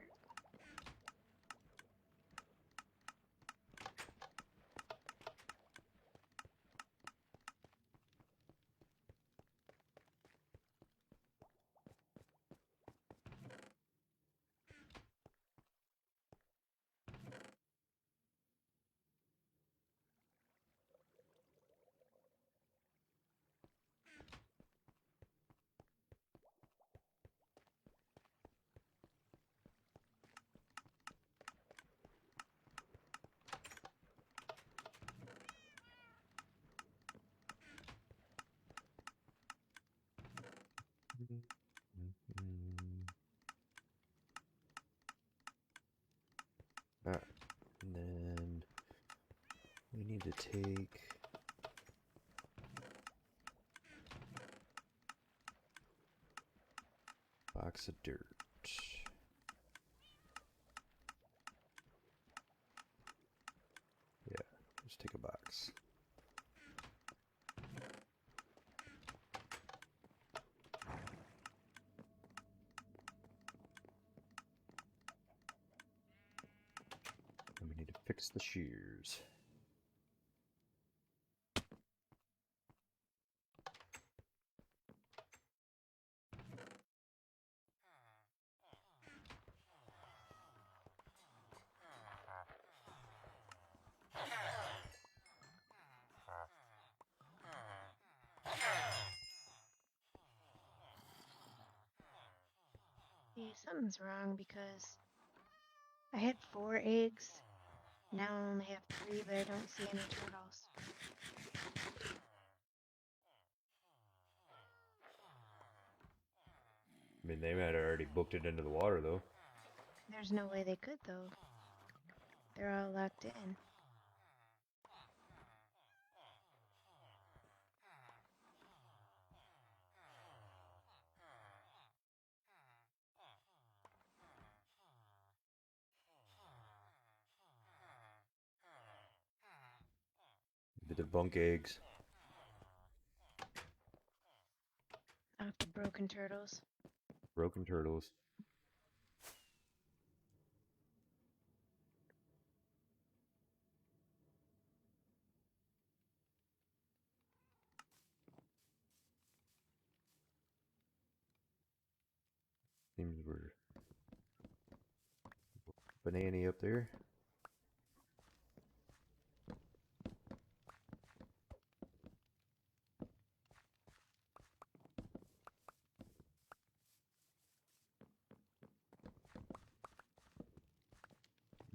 Alright. And then we need to take a box of dirt. Fix the shears. See, something's wrong because I had 4 eggs. Now I only have 3, but I don't see any turtles. I mean, they might have already booked it into the water, though. There's no way they could, though. They're all locked in. The debunk eggs. Off the broken turtles. Broken turtles. Seems we're banana up there.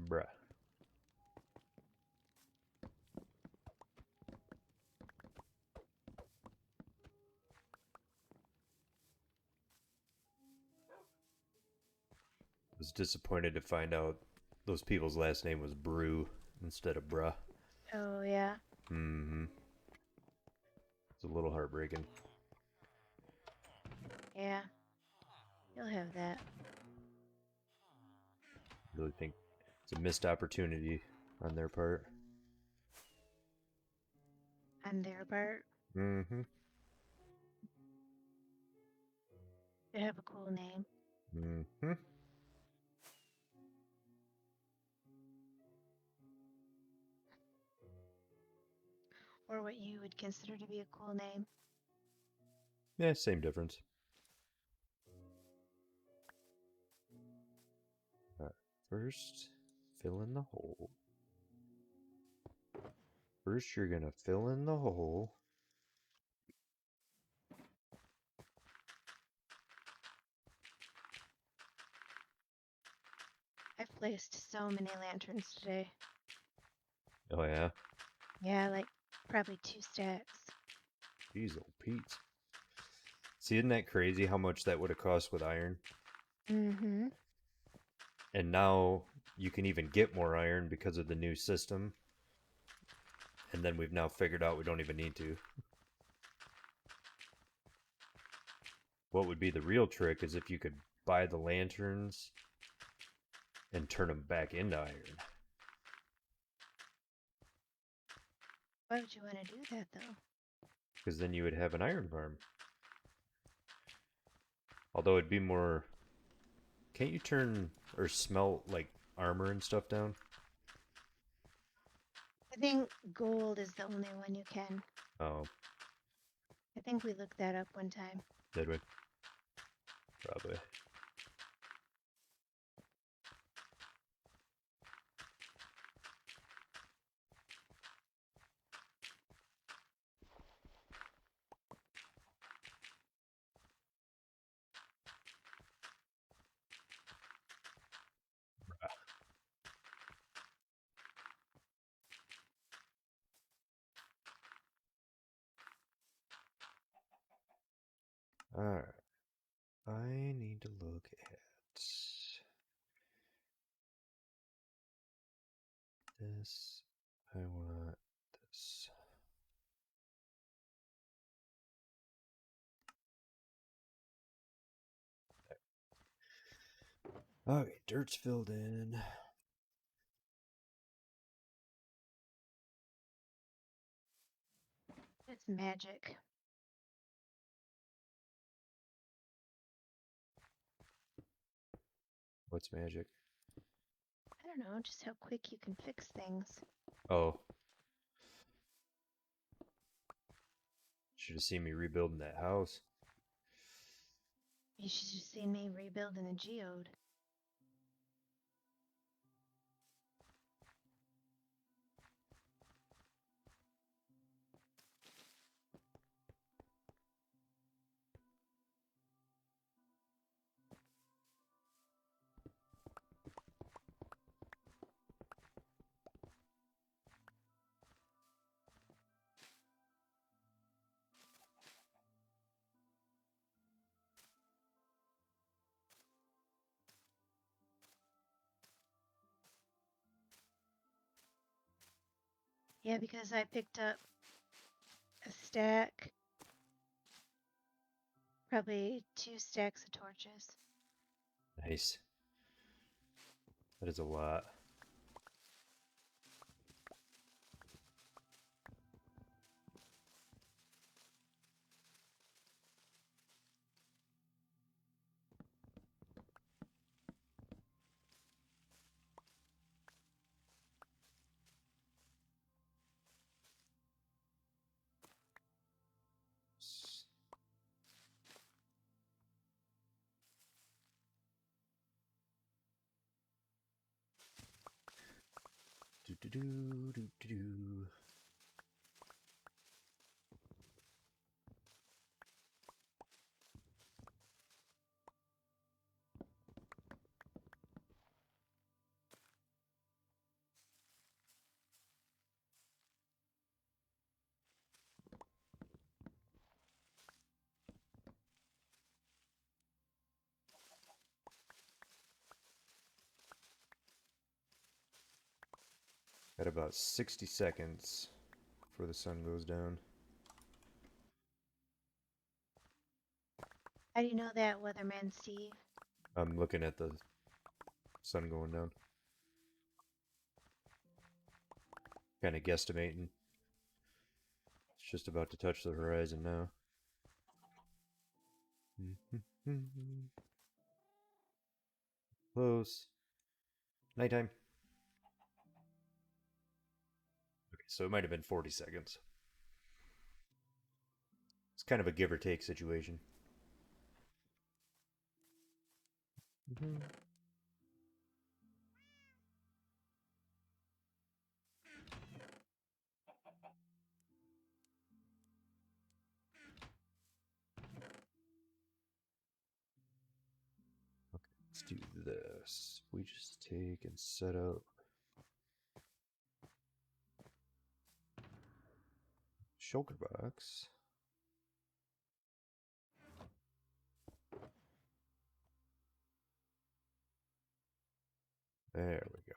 Bruh. Was disappointed to find out those people's last name was Brew instead of Bruh. Oh, yeah. Mm-hmm. It's a little heartbreaking. Yeah. You'll have that. Really think it's a missed opportunity on their part. On their part, Mm-hmm. they have a cool name. Mm-hmm. Or what you would consider to be a cool name. Yeah, same difference. First, fill in the hole. First, you're gonna fill in the hole. I've placed so many lanterns today. Oh yeah? Yeah, like probably 2 stacks. Jeez, old Pete. See, isn't that crazy how much that would have cost with iron? Mm-hmm. And now you can even get more iron because of the new system. And then we've now figured out we don't even need to. What would be the real trick is if you could buy the lanterns and turn them back into iron. Why would you want to do that, though? Because then you would have an iron farm. Although it'd be more... Can't you turn or smelt like armor and stuff down? I think gold is the only one you can. Oh, I think we looked that up one time. did we? Probably. Alright. I need to look at this. I want this. Okay, dirt's filled in. It's magic. What's magic? I don't know, just how quick you can fix things. Oh. Should have seen me rebuilding that house. You should have seen me rebuilding a geode. Yeah, because I picked up a stack, probably 2 stacks of torches. Nice. That is a lot. Do do do do do do. At about 60 seconds before the sun goes down. How do you know that, Weatherman Steve? I'm looking at the sun going down. Kind of guesstimating. It's just about to touch the horizon now. Close. Nighttime. Okay, so it might have been 40 seconds. It's kind of a give or take situation. Let's do this. We just take and set up shulker box. There we go.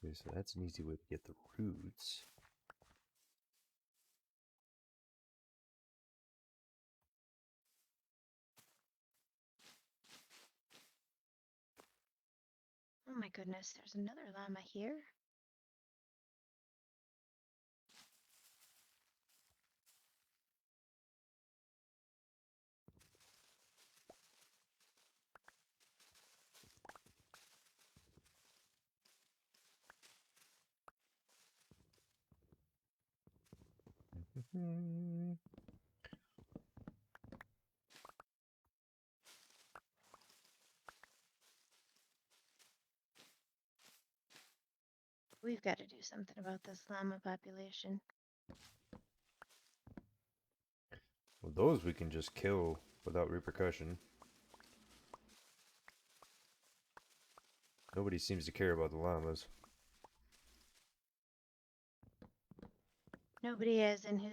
Okay, so that's an easy way to get the roots. Oh my goodness, there's another llama here. We've got to do something about this llama population. Well, those we can just kill without repercussion. Nobody seems to care about the llamas. Nobody as in who?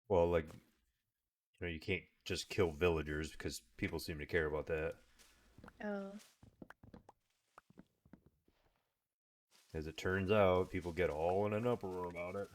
Well, like, you know, you can't just kill villagers because people seem to care about that. Oh, As it turns out, people get all in an uproar about it.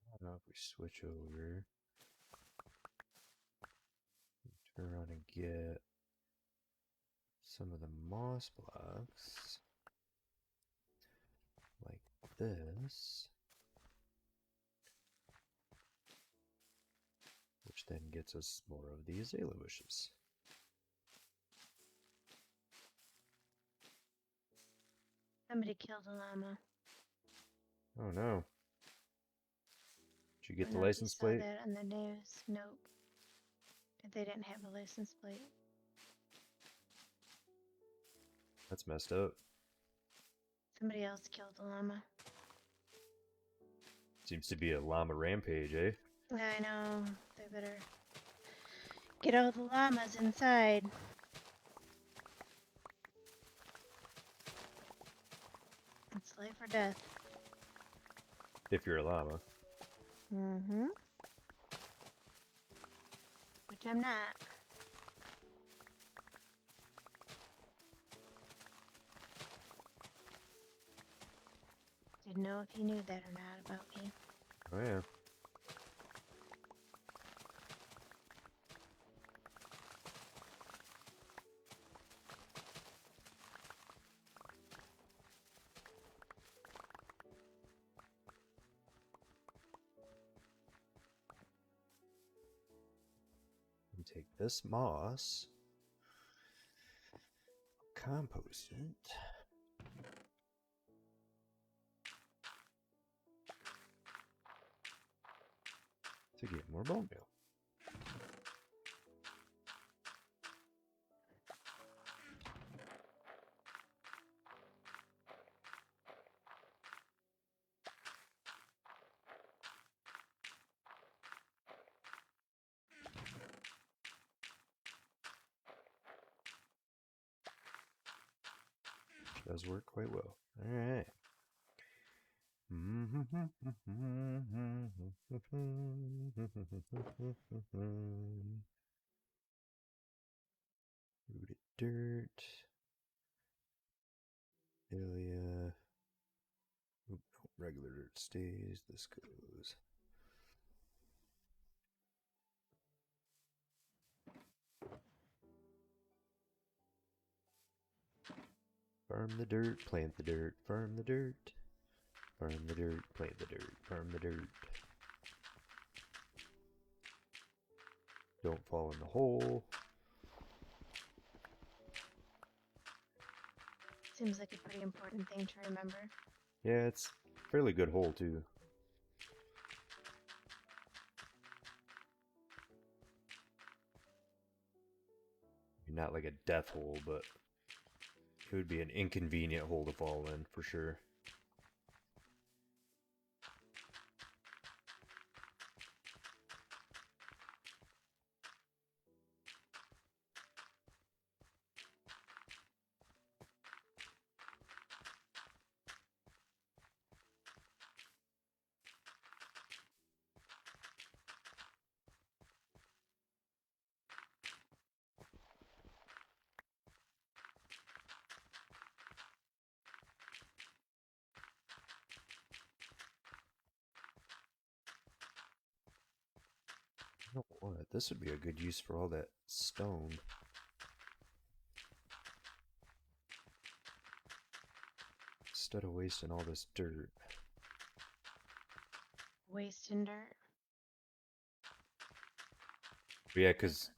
I don't know if we switch over, turn around and get some of the moss blocks like this, which then gets us more of the azalea bushes. somebody killed a llama. Oh no. Did you I get don't the know if you license saw plate? that on the news. Nope. They didn't have a license plate. That's messed up. Somebody else killed a llama. Seems to be a llama rampage, eh? I know. They better get all the llamas inside. It's life or death. If you're a llama. Mm-hmm. Which I'm not. Didn't know if you knew that or not about me. Oh yeah. And take this moss, compost it. To get more bone meal. Does work quite well. Alright. Rooted dirt. Alia. Oop, no, regular dirt stays. This goes. Farm the dirt, plant the dirt, farm the dirt. Farm the dirt, plant the dirt, farm the dirt. Don't fall in the hole. Seems like a pretty important thing to remember. Yeah, it's a fairly good hole too. Not like a death hole, but it would be an inconvenient hole to fall in for sure. You know what? This would be a good use for all that stone. Instead of wasting all this dirt. Wasting dirt. But yeah, because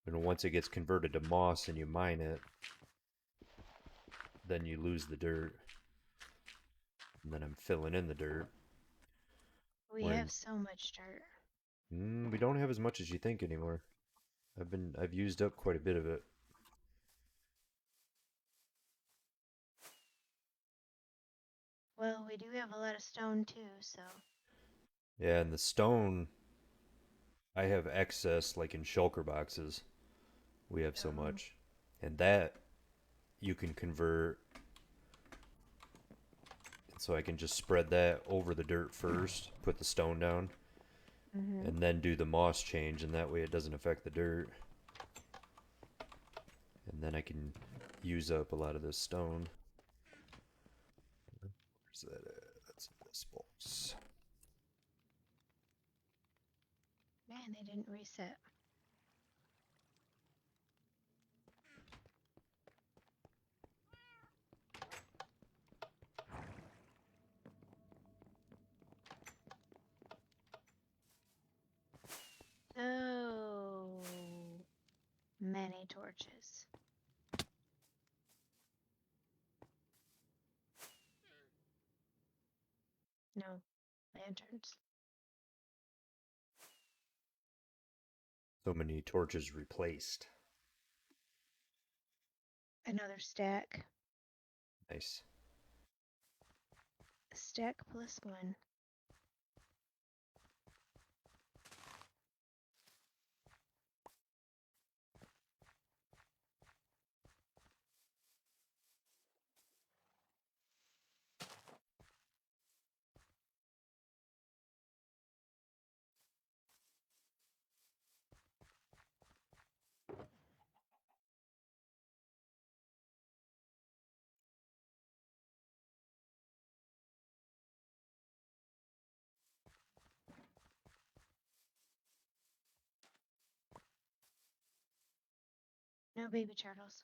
And once it gets converted to moss and you mine it, then you lose the dirt. And then I'm filling in the dirt. We We're have in- so much dirt. We don't have as much as you think anymore. I've used up quite a bit of it. Well, we do have a lot of stone too, so Yeah, and the stone, I have excess like in shulker boxes. We have so much. And that you can convert, so I can just spread that over the dirt first, put the stone down, and then do the moss change, and that way it doesn't affect the dirt. And then I can use up a lot of this stone. Where's that at? That's in this box. man, they didn't reset. So many torches. No, lanterns. So many torches replaced. Another stack. Nice. A stack plus one. No baby turtles.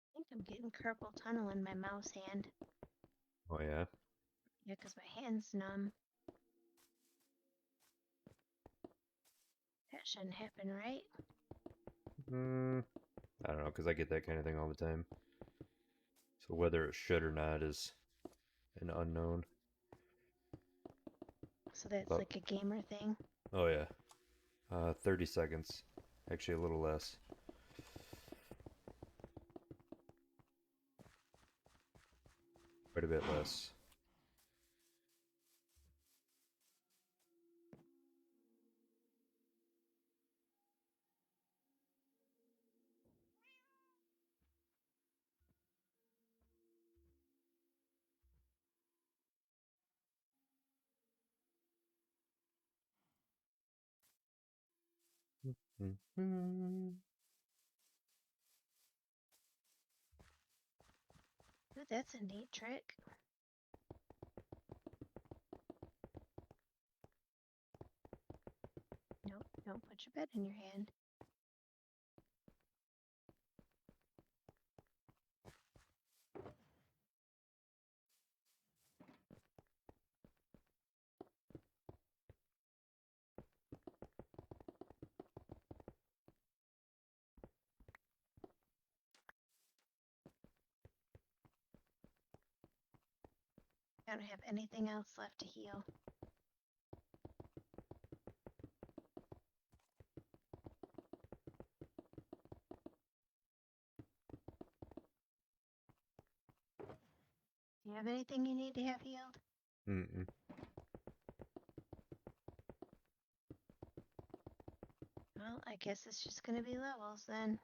I think I'm getting carpal tunnel in my mouse hand. Oh yeah. Yeah, 'cause my hand's numb. That shouldn't happen, right? I don't know, because I get that kind of thing all the time. So whether it should or not is an unknown. So that's But, like a gamer thing. oh yeah. 30 seconds. Actually, a little less. Quite a bit less. Mhm. Ooh, that's a neat trick. Nope, don't put your bed in your hand. I don't have anything else left to heal. Do you have anything you need to have healed? Mm-mm. Well, I guess it's just gonna be levels then.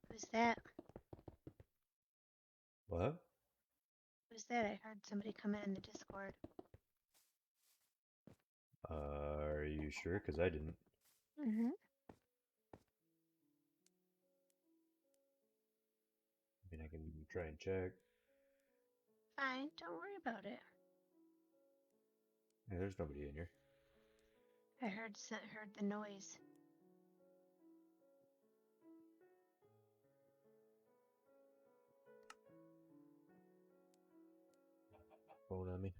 Who's that? What? Who's that? I heard somebody come in the Discord. Are you sure? Because I didn't. Mm-hmm. I mean, I can try and check. Fine, don't worry about it. Yeah, there's nobody in here. I heard the noise. Phone on me.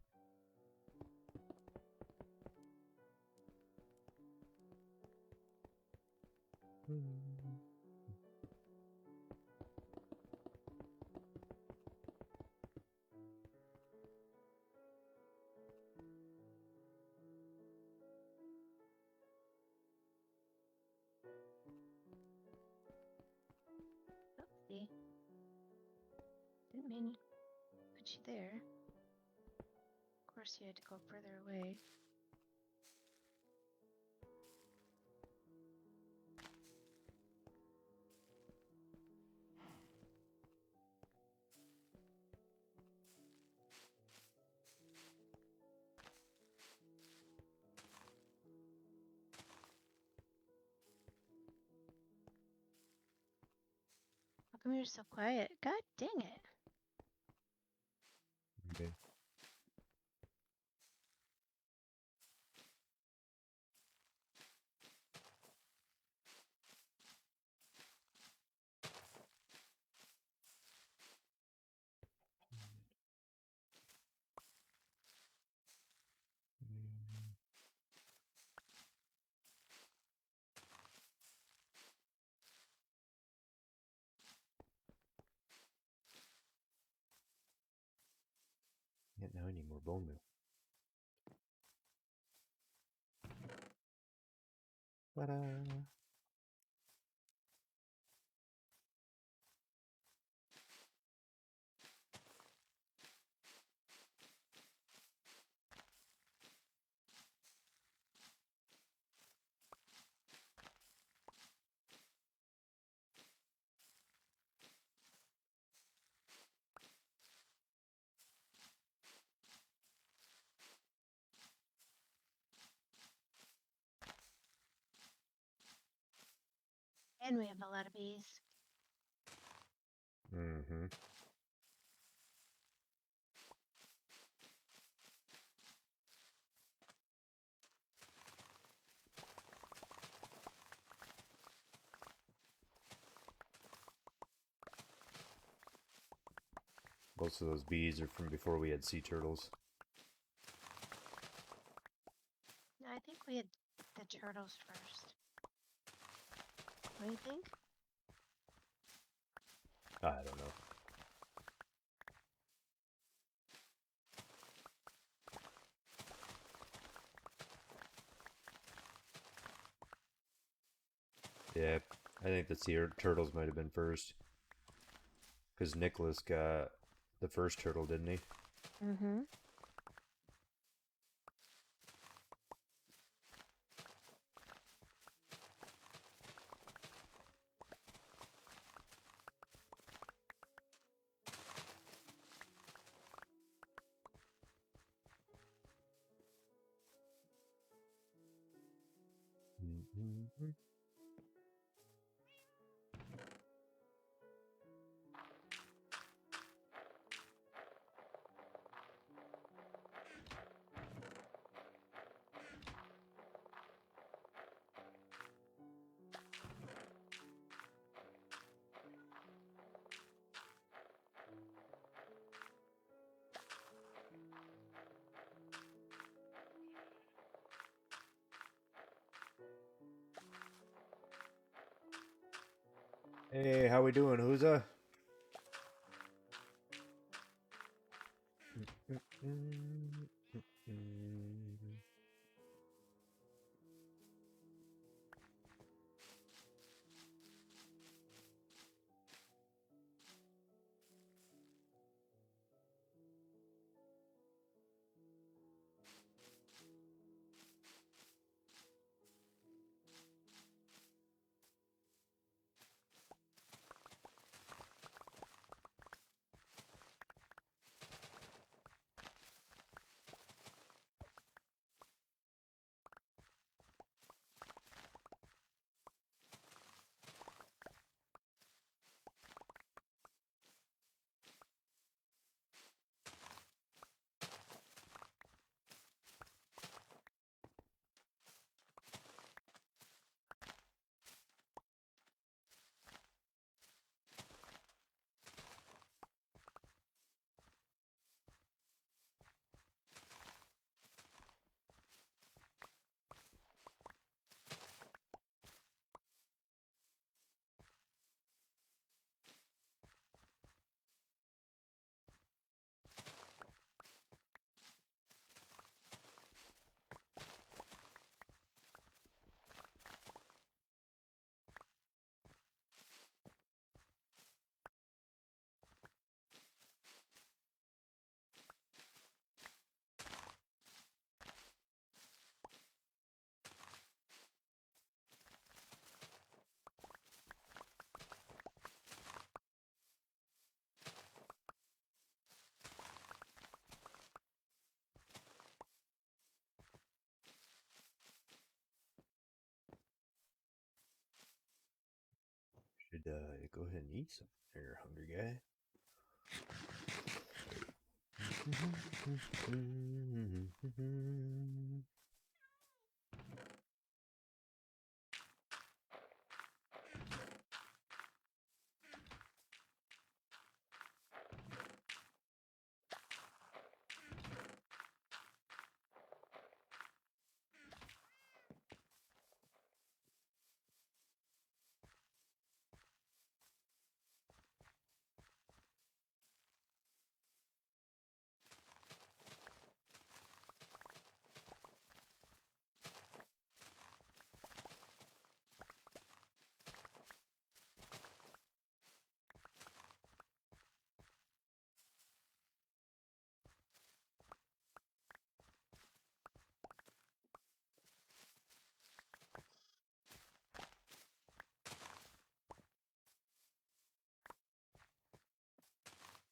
Oopsie. Didn't mean to put you there. Of course, you had to go further away. How come you're so quiet? God dang it. Okay. Yeah, now I need more bone meal. Ta-da! And we have a lot of bees. Mm-hmm. Most of those bees are from before we had sea turtles. No, I think we had the turtles first. What do you think? I don't know. Yeah, I think the sea turtles might have been first. Because Nicholas got the first turtle, didn't he? Mm-hmm. Mm-hmm. Hey, how we doing, Who's Should go ahead and eat some there, hungry guy.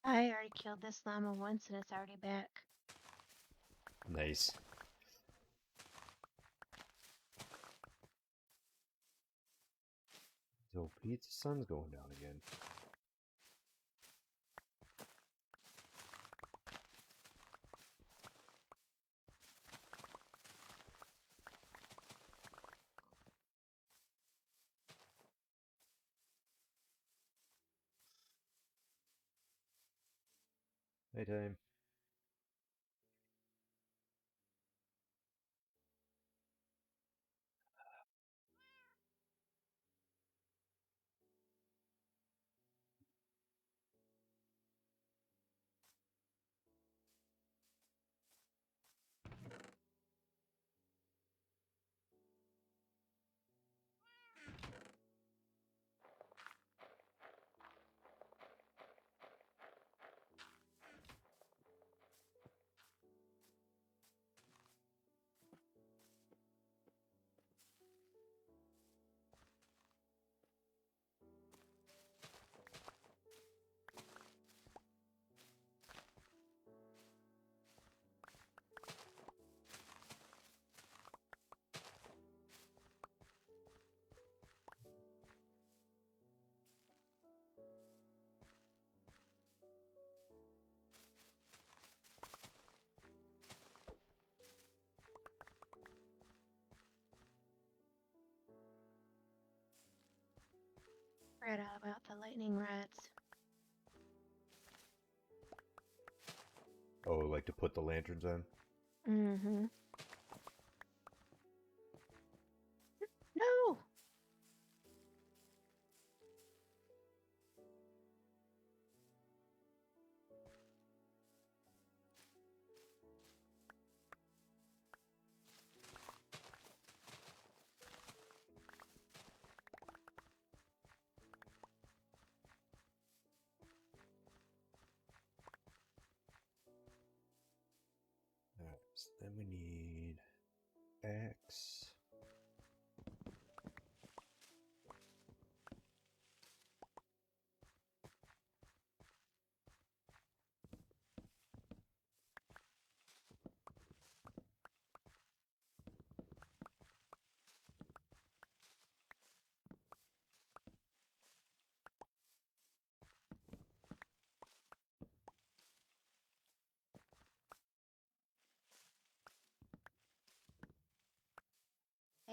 I already killed this llama once and it's already back. Nice. So Pete, the sun's going down again. Nighttime. Forgot all about the lightning rods. Oh, like to put the lanterns on? Mm-hmm. No! Then we need axe.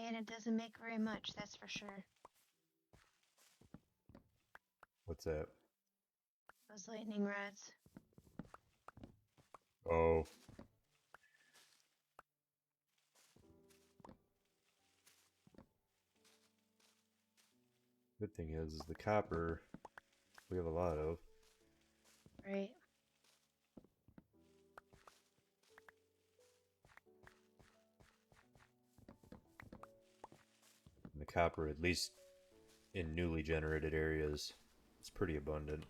And it doesn't make very much, that's for sure. What's that? Those lightning rods. Oh. Good thing is the copper we have a lot of. Right. And the copper, at least in newly generated areas, it's pretty abundant.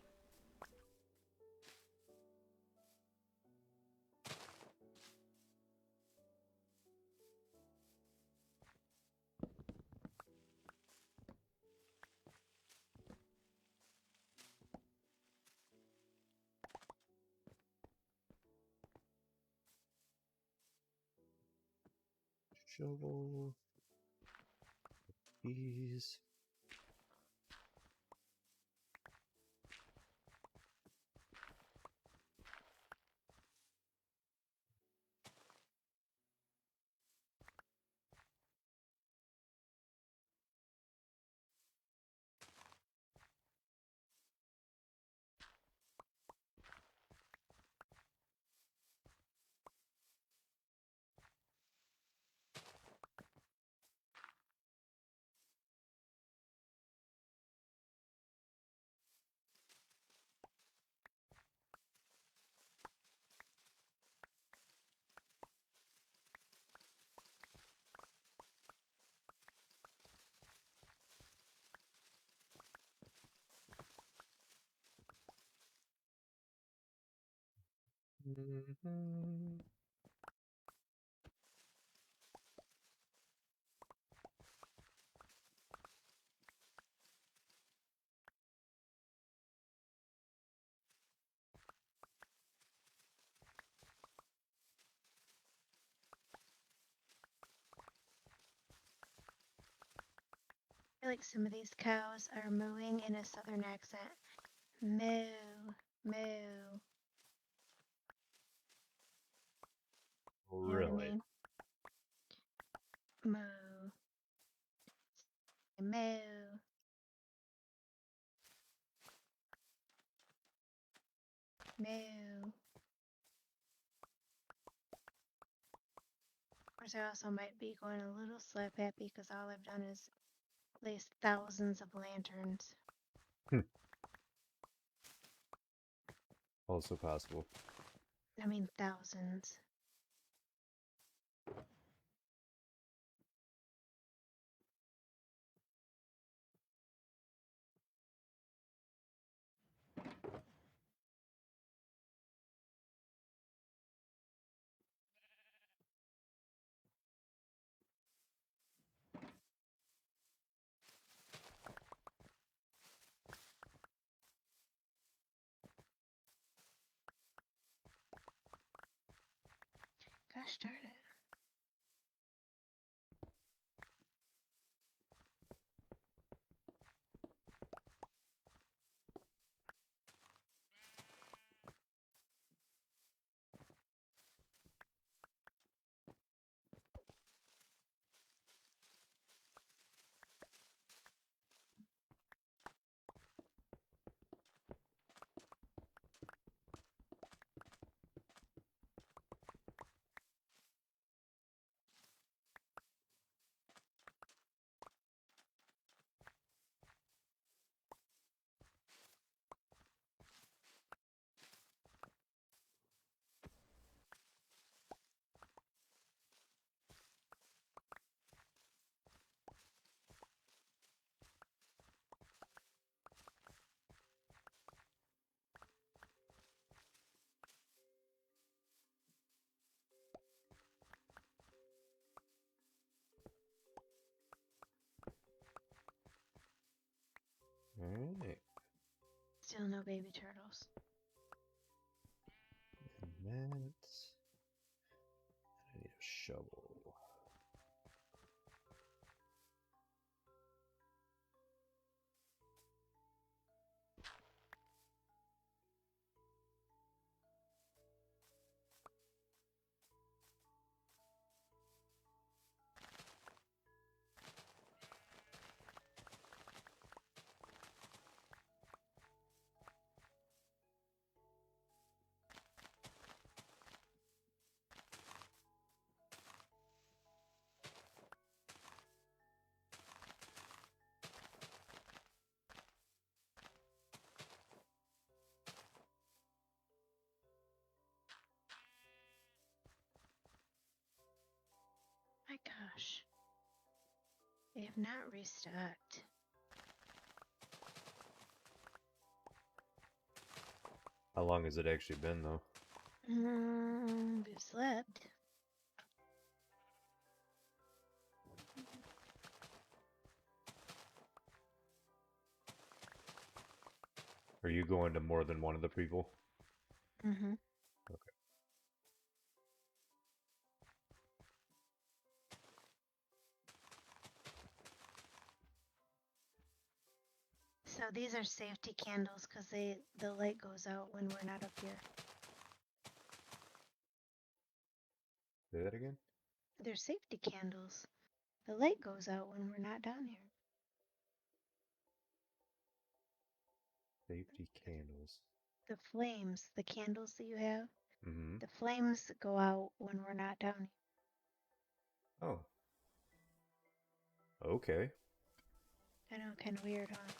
Shovel. These. Mm-hmm. I feel like some of these cows are mooing in a southern accent. Moo, moo. You know what I Really? mean? Moo. Moo. Moo. Of course, I also might be going a little slap happy because all I've done is place thousands of lanterns. Also possible. I mean, thousands. Gosh darn it. Still no baby turtles. And that. I need a shovel. My gosh. They have not restocked. How long has it actually been, though? We've slept. Are you going to more than one of the people? Mm-hmm. Okay. So these are safety candles because the light goes out when we're not up here. Say that again? They're safety candles. The light goes out when we're not down here. Safety candles. The flames, the candles that you have, Mm-hmm. the flames go out when we're not down here. Oh. Okay. I know, kind of weird, huh?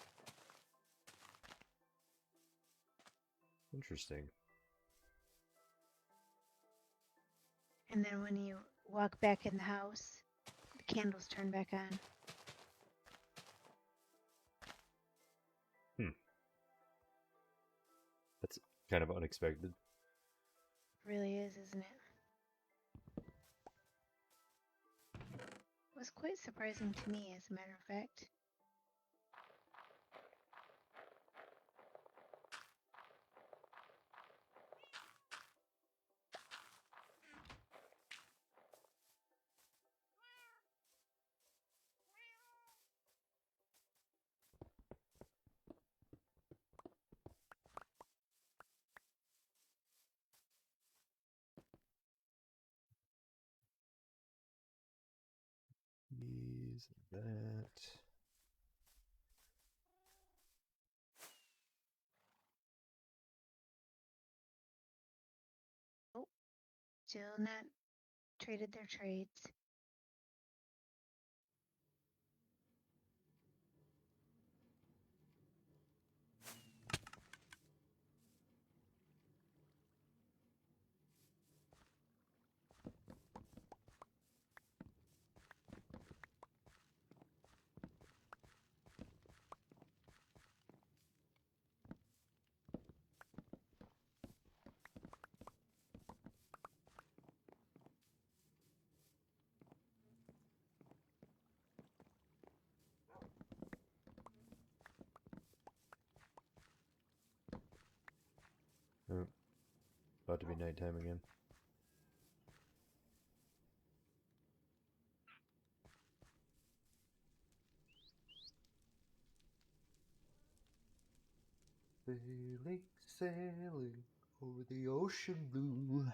Interesting. And then when you walk back in the house, the candles turn back on. That's kind of unexpected. Really is, isn't it? It was quite surprising to me, as a matter of fact. These, that. Oh, still not traded their trades. Oh, about to be nighttime again. Sailing, sailing over the ocean blue.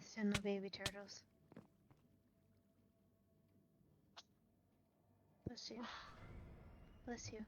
Still no baby turtles. Bless you. Bless you.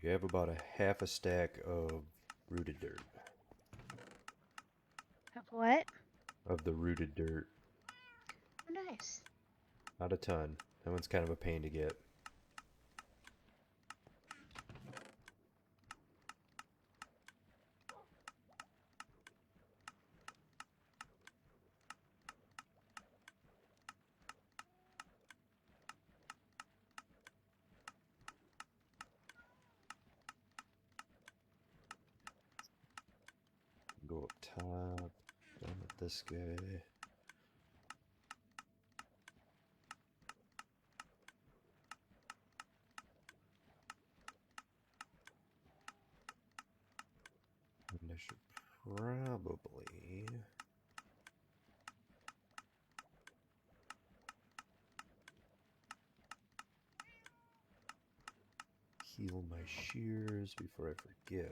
You have about a half a stack of Rooted dirt. Of what? Of the rooted dirt. Oh, nice. Not a ton. That one's kind of a pain to get. Go up top, down with this guy. And I should probably heal my shears before I forget.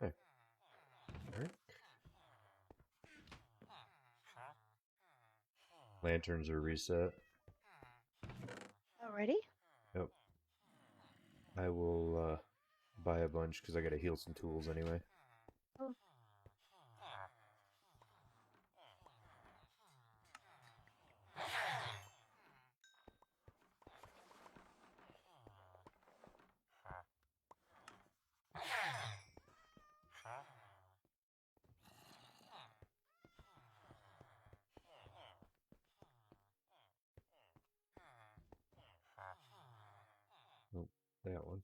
Hey. Alright. Lanterns are reset. Already? Yep. I will buy a bunch because I gotta heal some tools anyway. Oh. Oh, that one.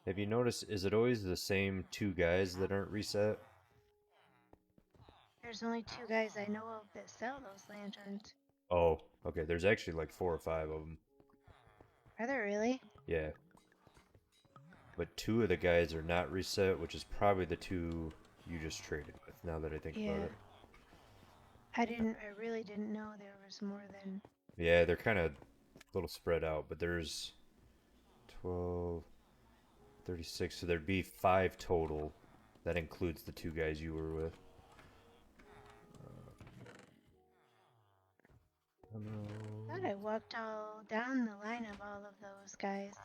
Have you noticed, is it always the same two guys that aren't reset? There's only 2 guys I know of that sell those lanterns. Oh, okay, there's actually like 4 or 5 of them. Are there really? Yeah. But 2 of the guys are not reset, which is probably the 2 you just traded with, now that I think about Yeah. it. I really didn't know there was more than. Yeah, they're kind of a little spread out, but there's 12, 36, so there'd be 5 total. That includes the 2 guys you were with. Thought I walked all down the line of all of those guys.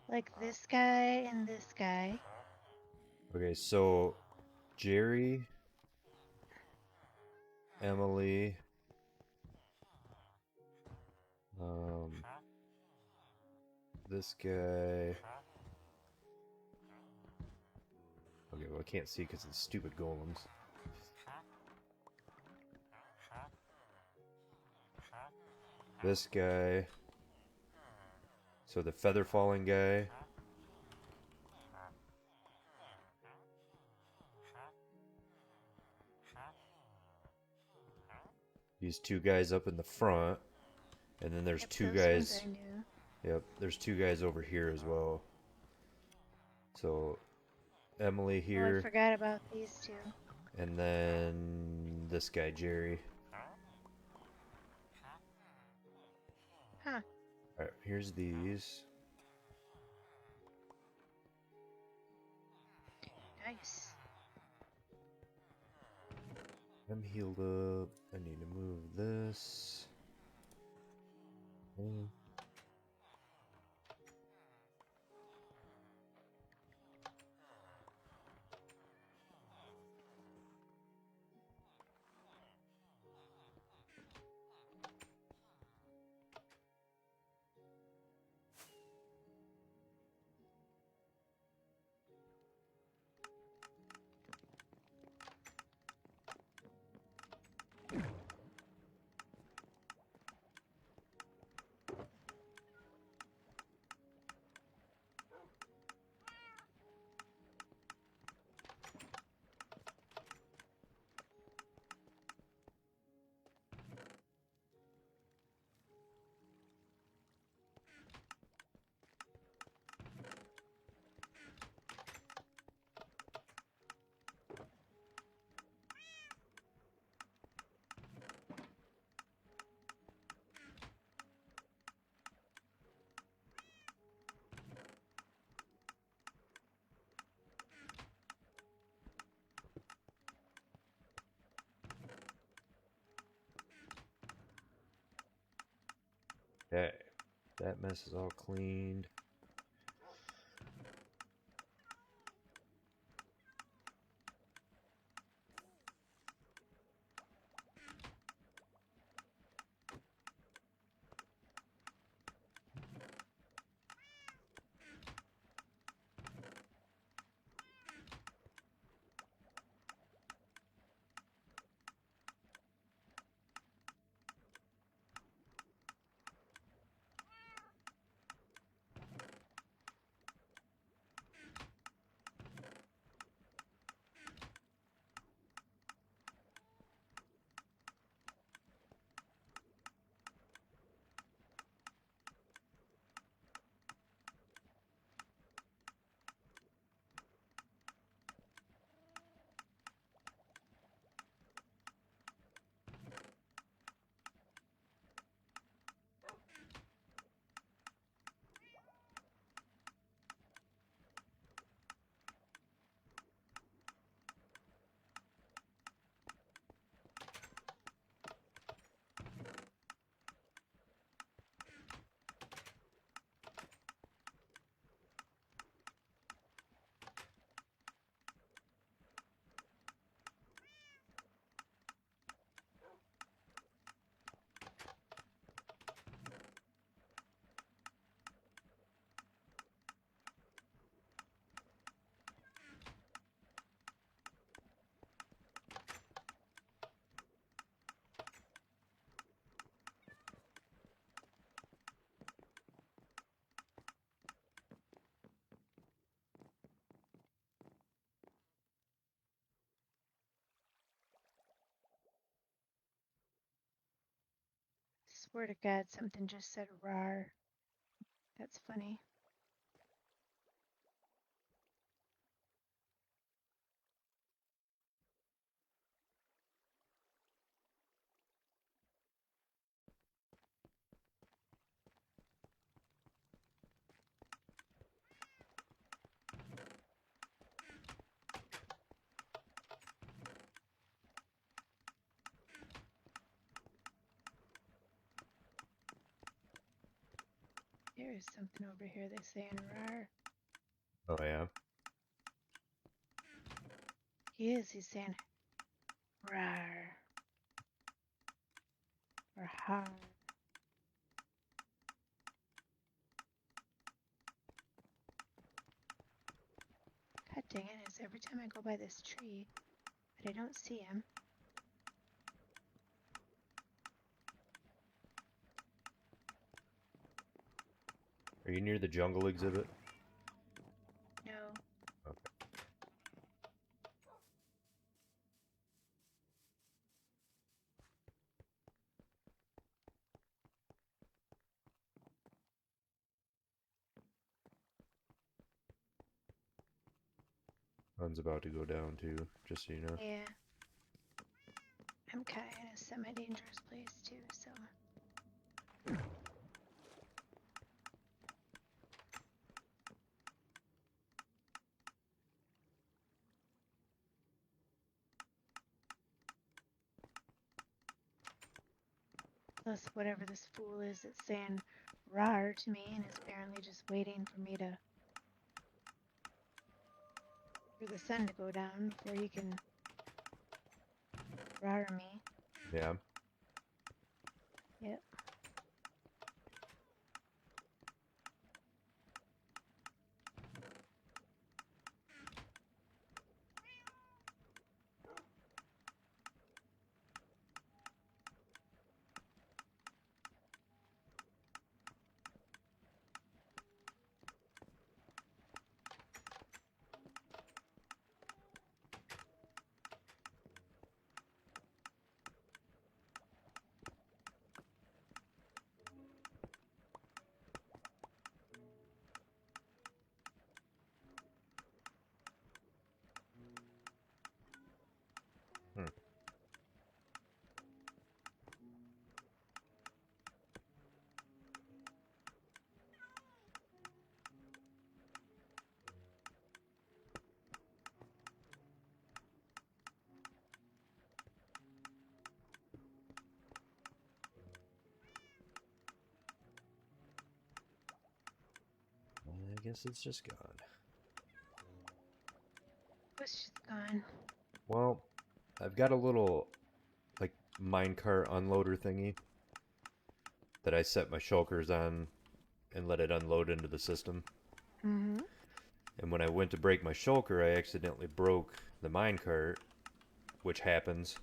Like this guy and this guy. Okay, so Jerry, Emily, this guy. Okay, well I can't see because of the stupid golems. This guy. So the feather falling guy. These 2 guys up in the front. And then there's Yep, 2 those guys. ones I knew. Yep, there's 2 guys over here as well. So Emily Oh, I here. forgot about these 2. And then this guy, Jerry. Huh. Alright, here's these. Nice. I'm healed up. I need to move this. Okay, that mess is all cleaned. Swear to God, something just said rar. That's funny. There is something over here that's saying rar. Oh yeah. He's saying rar. Or har. God dang it, it's every time I go by this tree, but I don't see him. Are you near the jungle exhibit? No. Okay. Sun's about to go down too, just so you know. Yeah. I'm kind of in a semi-dangerous place too, so. Plus, whatever this fool is that's saying rar to me and is apparently just waiting for me to, for the sun to go down before he can rar me. Yeah. Yep. guess it's just gone. It's just gone. Well, I've got a little, like, minecart unloader thingy that I set my shulkers on and let it unload into the system. Mm-hmm. And when I went to break my shulker, I accidentally broke the minecart, which happens.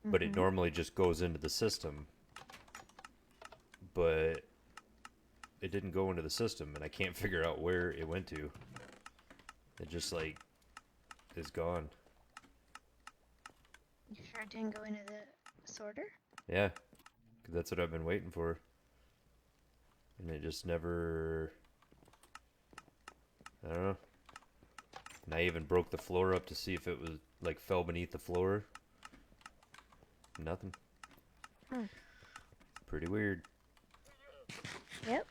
But it normally just goes into the system. But it didn't go into the system, and I can't figure out where it went to. It just, like, is gone. You sure it didn't go into the sorter? Yeah, 'cause that's what I've been waiting for. And it just never... I don't know. And I even broke the floor up to see if it was, like, fell beneath the floor. Nothing. Hmm. Pretty weird. Yep.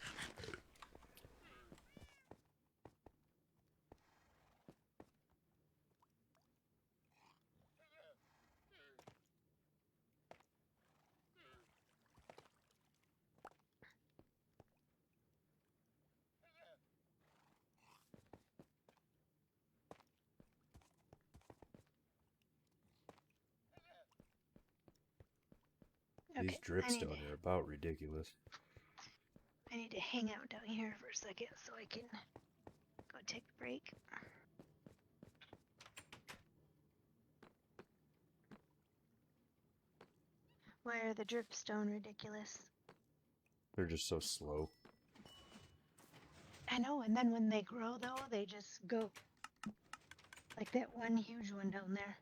These Okay, dripstone are about ridiculous. I need to hang out down here for a second so I can go take a break. Why are the dripstone ridiculous? They're just so slow. I know, and then when they grow though, they just go. Like that one huge one down there.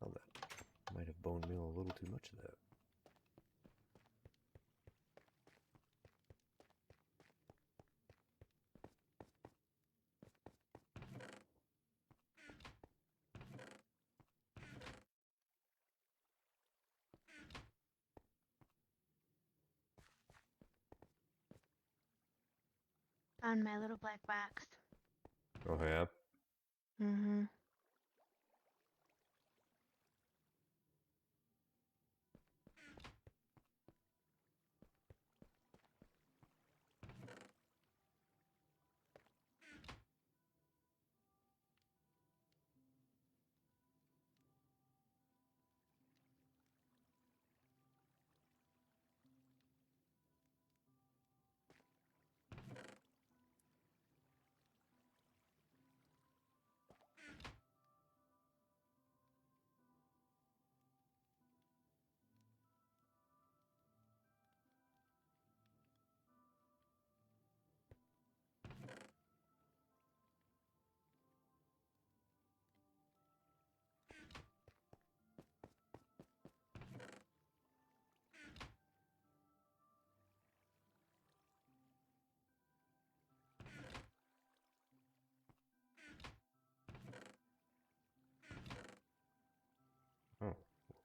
Well, that might have bone meal a little too much of that. Found my little black box. Oh, yeah? Mm-hmm.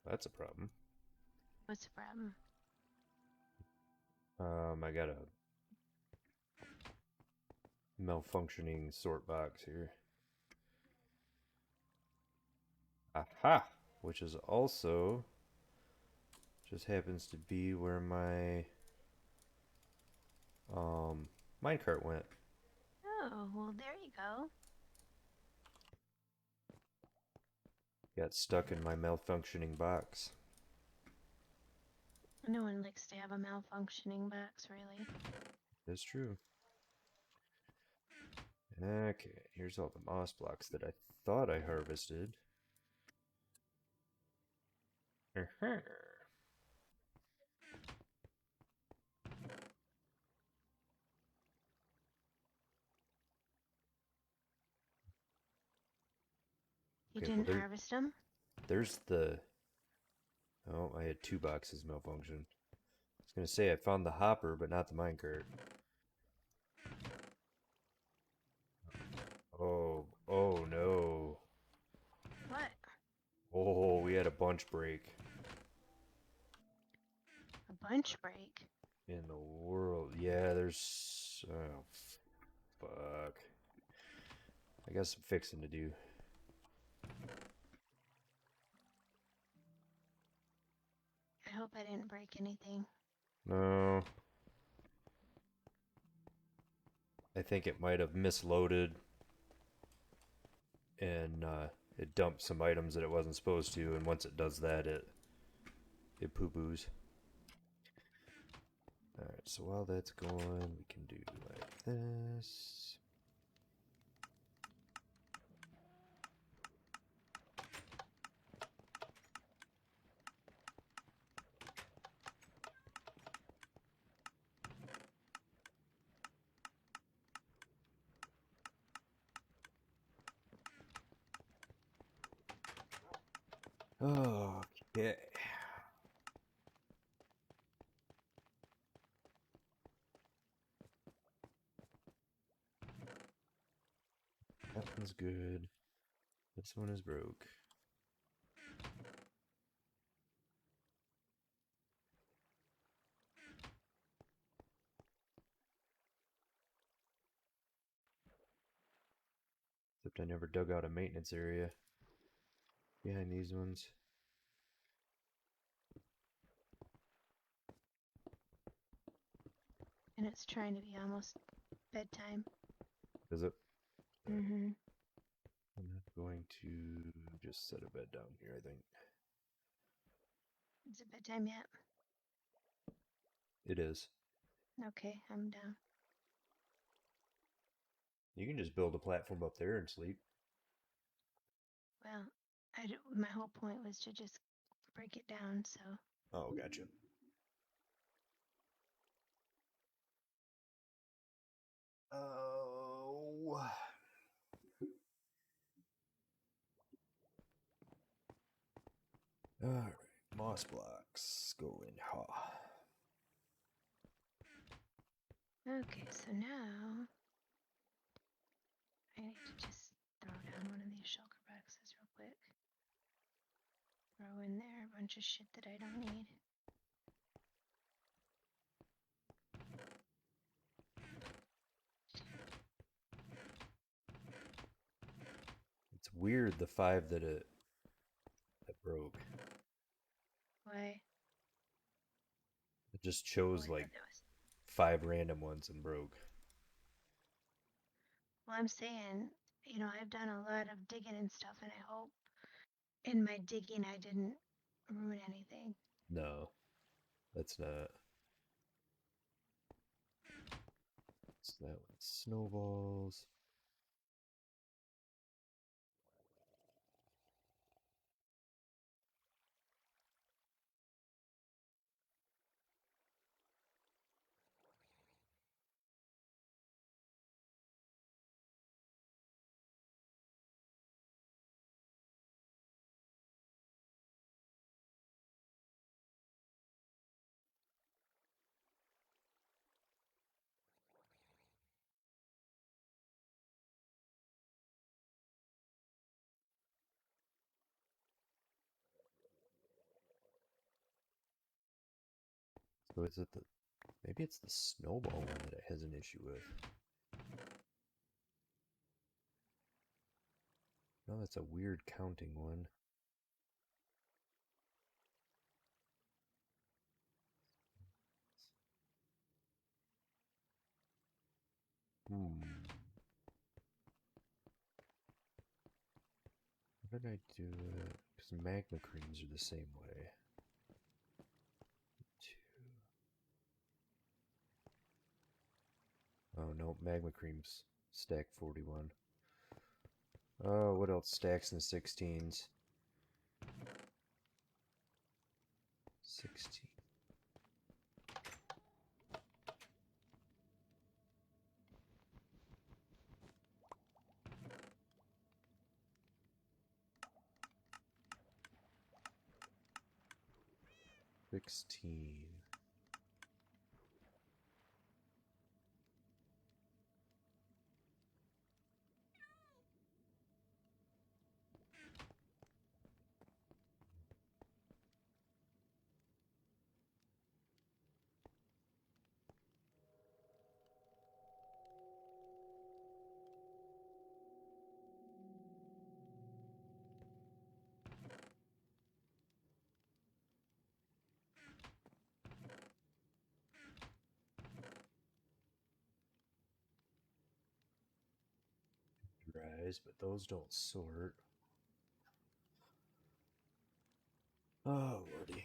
That's a problem. What's the problem? I got a malfunctioning sort box here. Aha! Which is also just happens to be where my minecart went. Oh, well, there you go. Got stuck in my malfunctioning box. No one likes to have a malfunctioning box, really. That's true. Okay, here's all the moss blocks that I thought I harvested. You Okay, well didn't harvest them? there's the... Oh, I had 2 boxes malfunction. I was gonna say I found the hopper, but not the minecart. Oh no. What? Oh, we had a bunch break A bunch break? in the world. Yeah, there's... Oh, fuck. I got some fixing to do. I hope I didn't break anything. No. I think it might have misloaded and it dumped some items that it wasn't supposed to, and once it does that, it poo-poos. Alright, so while that's going, we can do like this. Okay. That one's good. This one is broke. Except I never dug out a maintenance area behind these ones. And it's trying to be almost bedtime. Is it? Mm-hmm. I'm going to just set a bed down here, I think. Is it bedtime yet? It is. Okay, I'm down. You can just build a platform up there and sleep. Well, my whole point was to just break it down, so. Oh, gotcha. Oh. Alright, moss blocks going hot. Okay, so now I need to just throw down one of these shulker boxes real quick. Throw in there a bunch of shit that I don't need. It's weird the 5 that broke. Why? It just Oh, chose I like thought that was. 5 random ones and broke. Well, I'm saying, I've done a lot of digging and stuff, and I hope in my digging I didn't ruin anything. No, that's not. So that one snowballs. So is it the... Maybe it's the snowball one that it has an issue with. No, that's a weird counting one. How did I do it? Because magma creams are the same way. Oh no, magma creams stack 41. Oh, what else stacks in the 16s? 16. Rise, but those don't sort. Oh, lordy.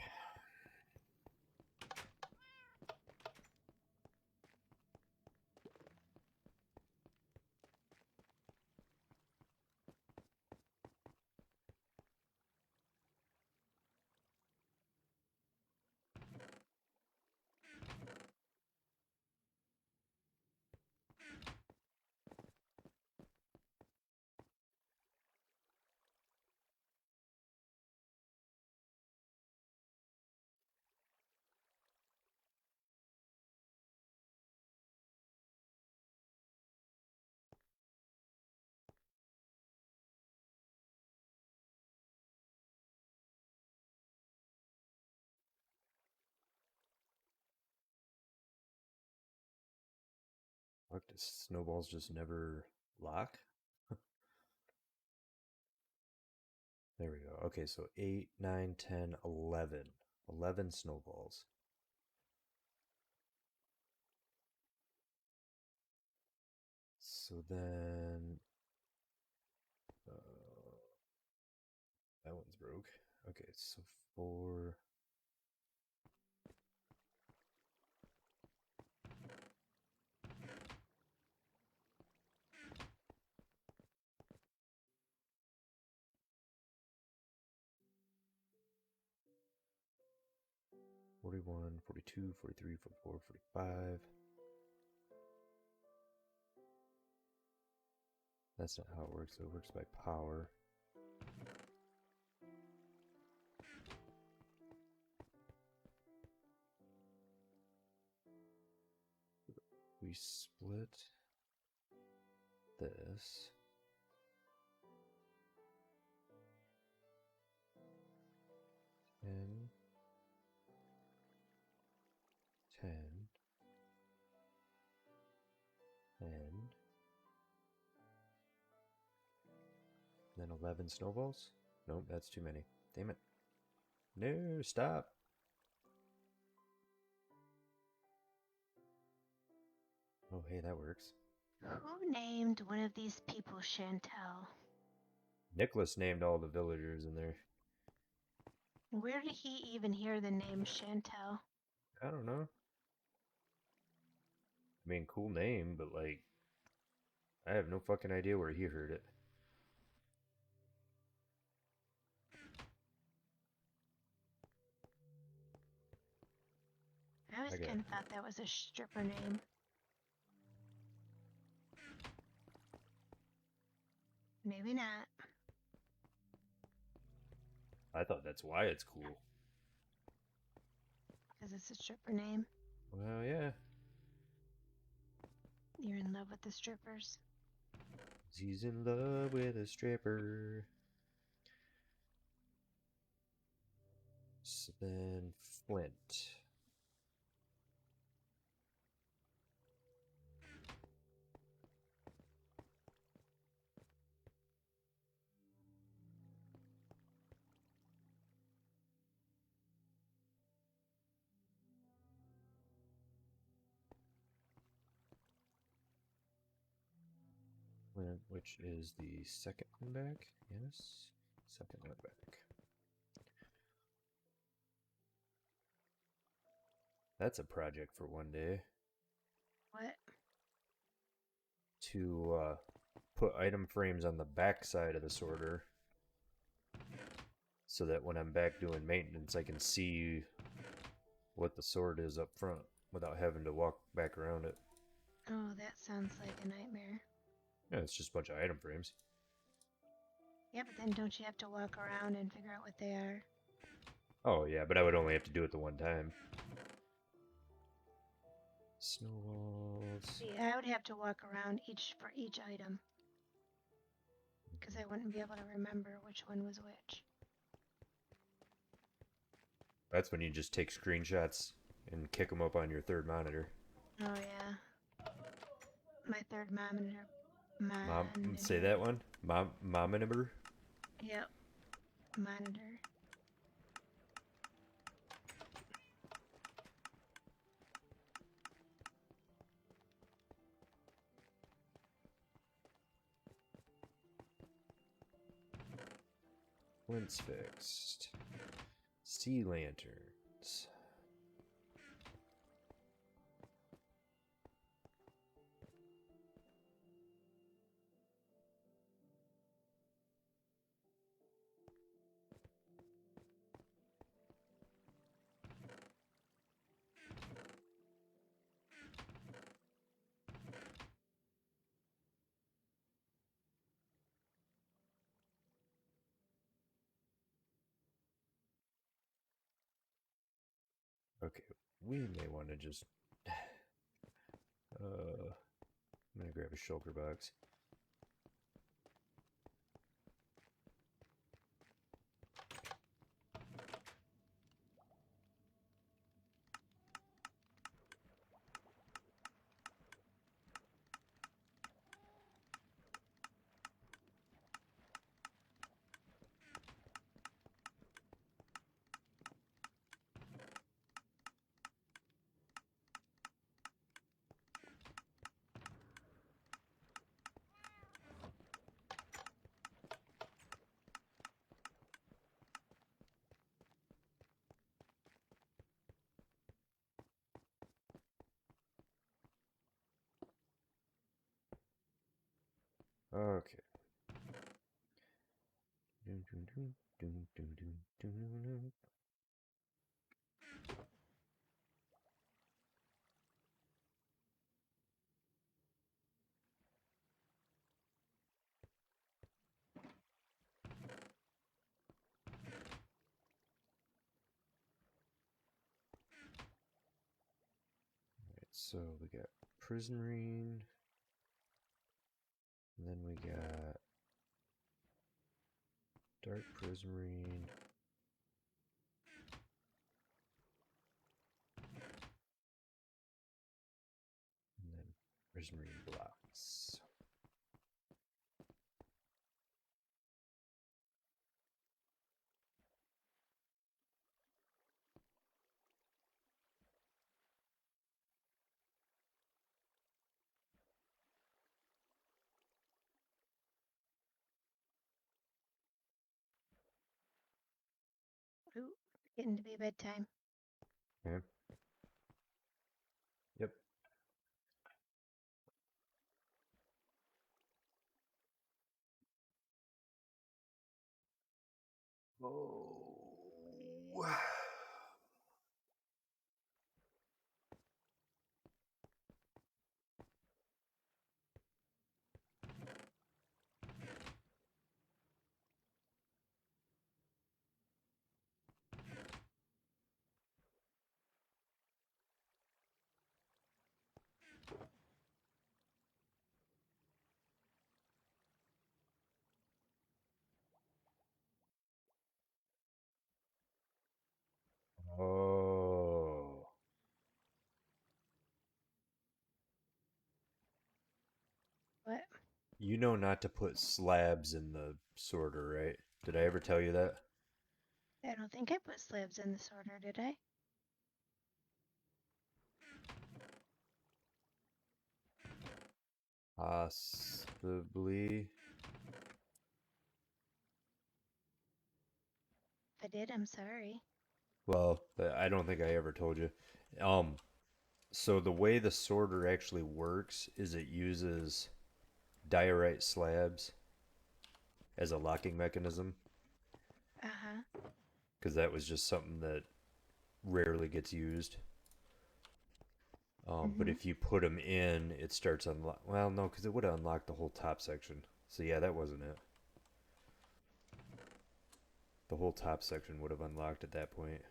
Fuck, does snowballs just never lock? There we go. Okay, so 8, 9, 10, 11. 11 snowballs. So then... that one's broke. Okay, so 4... 41, 42, 43, 44, 45. That's not how it works. It works by power. We split this. And 10. And then 11 snowballs? Nope, that's too many. Damn it. No, stop. Oh, hey, that works. Who named one of these people Chantel? Nicholas named all the villagers in there. Where did he even hear the name Chantel? I don't know. I mean, cool name, but like, I have no fucking idea where he heard it. I always kind of thought that was a stripper name. Maybe not. I thought that's why it's cool. Because it's a stripper name. Well, yeah. You're in love with the strippers. He's in love with a stripper. So then Flint. flint, which is the second one back. Yes, second one back. That's a project for one day. What? To put item frames on the back side of the sorter so that when I'm back doing maintenance, I can see what the sort is up front without having to walk back around it. Oh, that sounds like a nightmare. Yeah, it's just a bunch of item frames. Yeah, but then don't you have to walk around and figure out what they are? Oh, yeah, but I would only have to do it the one time. Snowballs. See, I would have to walk around for each item. Because I wouldn't be able to remember which one was which. That's when you just take screenshots and kick them up on your third monitor. Oh, yeah. My third monitor. Say that one? Monitor? Yep. Monitor. Flint's fixed. Sea lanterns. Okay, we may want to just... I'm gonna grab a shulker box. Okay. So we got Prismarine, and then we got Dark Prismarine, and then Prismarine blocks. Ooh, getting to be bedtime. Okay. Yep. Oh. Oh. What? You know not to put slabs in the sorter, right? Did I ever tell you that? I don't think I put slabs in the sorter, did I? the Blee? If I did, I'm sorry. Well, I don't think I ever told you. So the way the sorter actually works is it uses diorite slabs as a locking mechanism, Uh huh. because that was just something that rarely gets used. But Mhm. if you put them in, it starts unlock. Well, no, because it would have unlocked the whole top section. So yeah, that wasn't it. The whole top section would have unlocked at that point.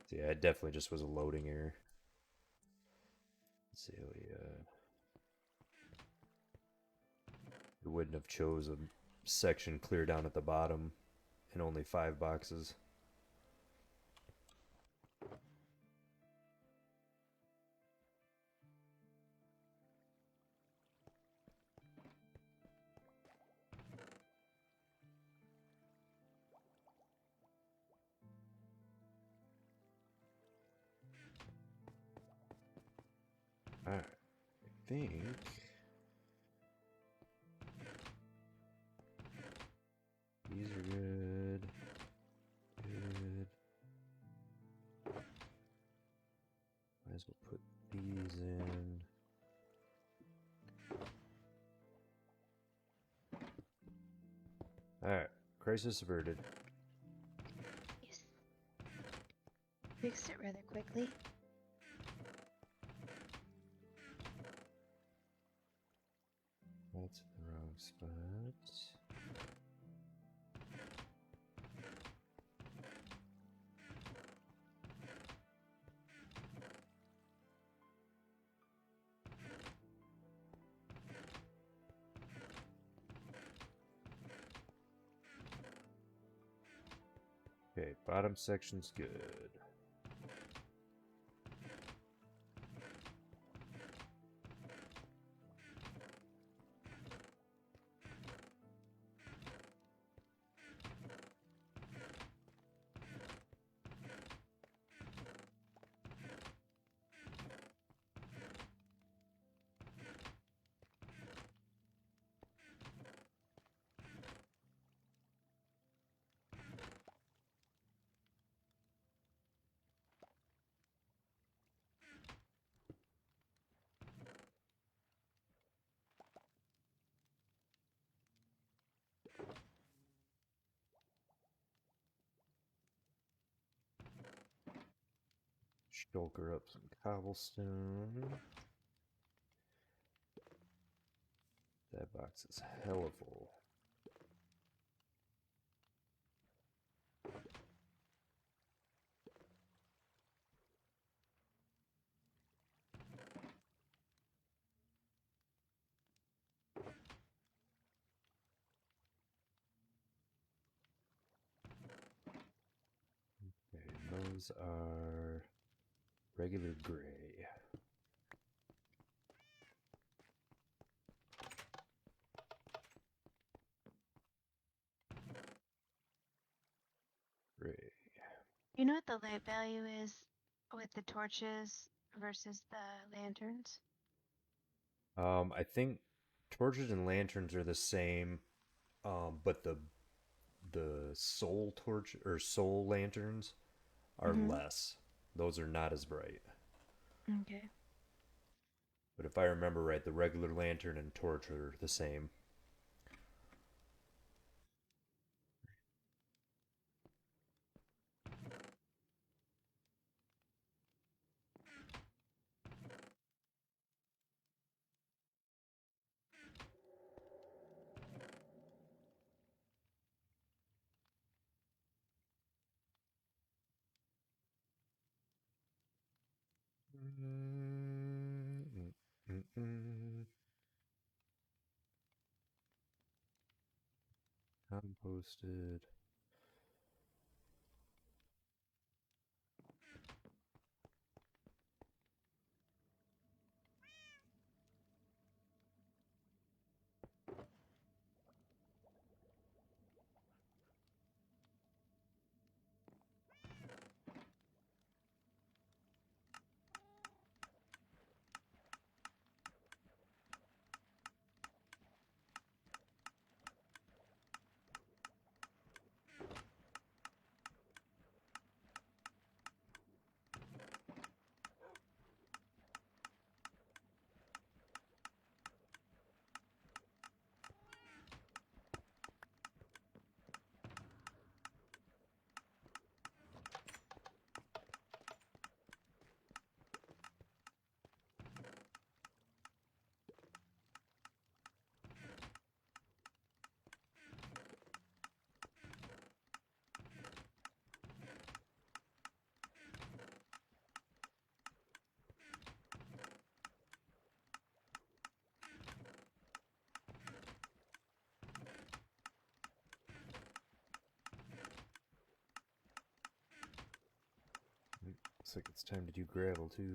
So yeah, it definitely just was a loading error. Azalea. It wouldn't have chose a section clear down at the bottom and only 5 boxes. Alright, I think these are good. Good. Might as well put these in. Alright, crisis averted. Yes. Fixed it rather quickly. That's in the wrong spot. Okay, bottom section's good. Shulker up some cobblestone. That box is hella full. Okay, those are regular gray. Gray. You know what the light value is with the torches versus the lanterns? I think torches and lanterns are the same, but the soul torch or soul lanterns are Mm-hmm. less. Those are not as bright. Okay. But if I remember right, the regular lantern and torch are the same. Composted. Looks like it's time to do gravel too.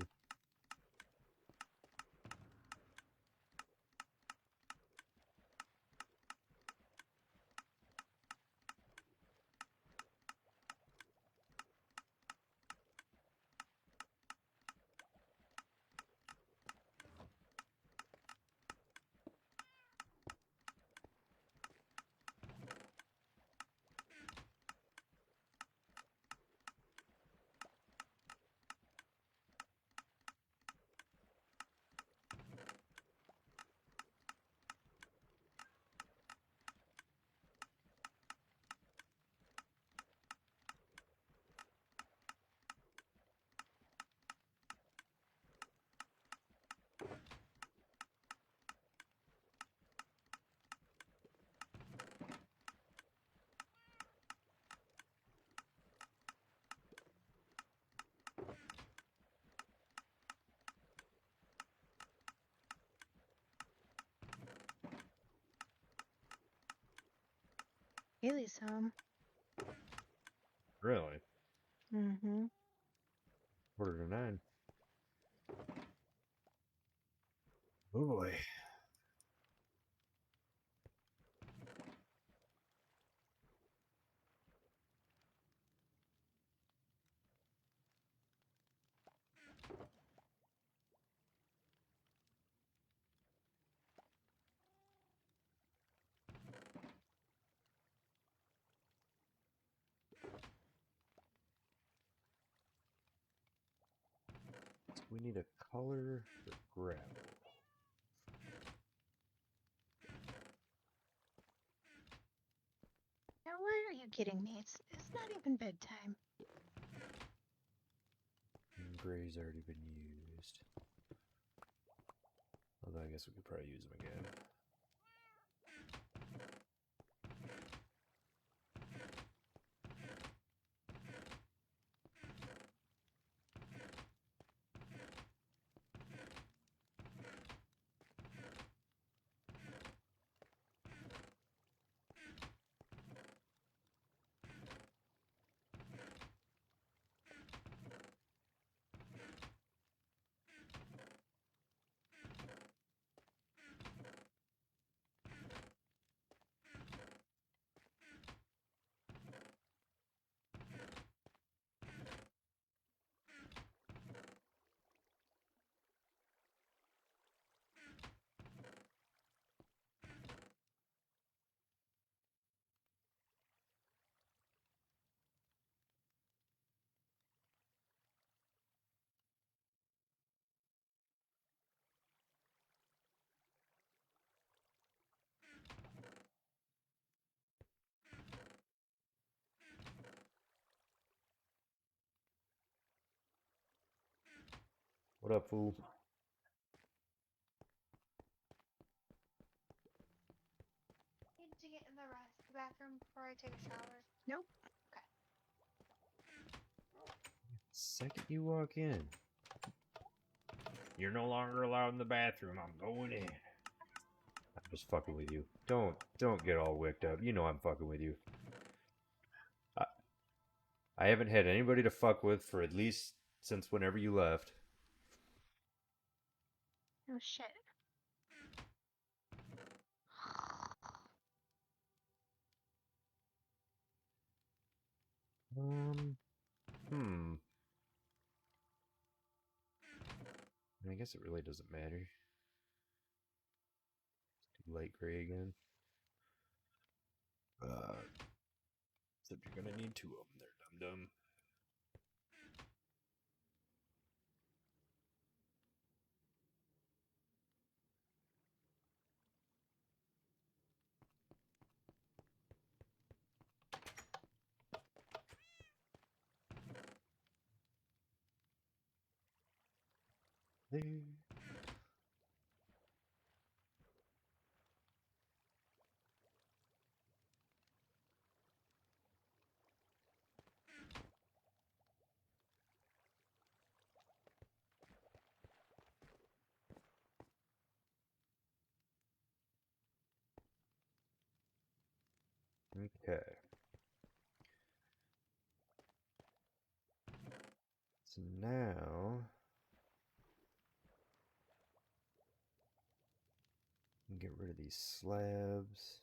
Haley's home. Really? Mm-hmm. 8:45. Oh boy. So we need a color for gravel. Now, why are you kidding me? It's not even bedtime. And gray's already been used. Although I guess we could probably use them again. What up, fool? Need to get in the bathroom before I take a shower. Nope. Second you walk in, you're no longer allowed in the bathroom. I'm going in. I'm just fucking with you. Don't get all wicked up. You know I'm fucking with you. I haven't had anybody to fuck with for at least since whenever you left. Oh shit. I guess it really doesn't matter. Let's do light gray again. Except you're gonna need two of them there, dum-dum. There. Okay. So now get rid of these slabs.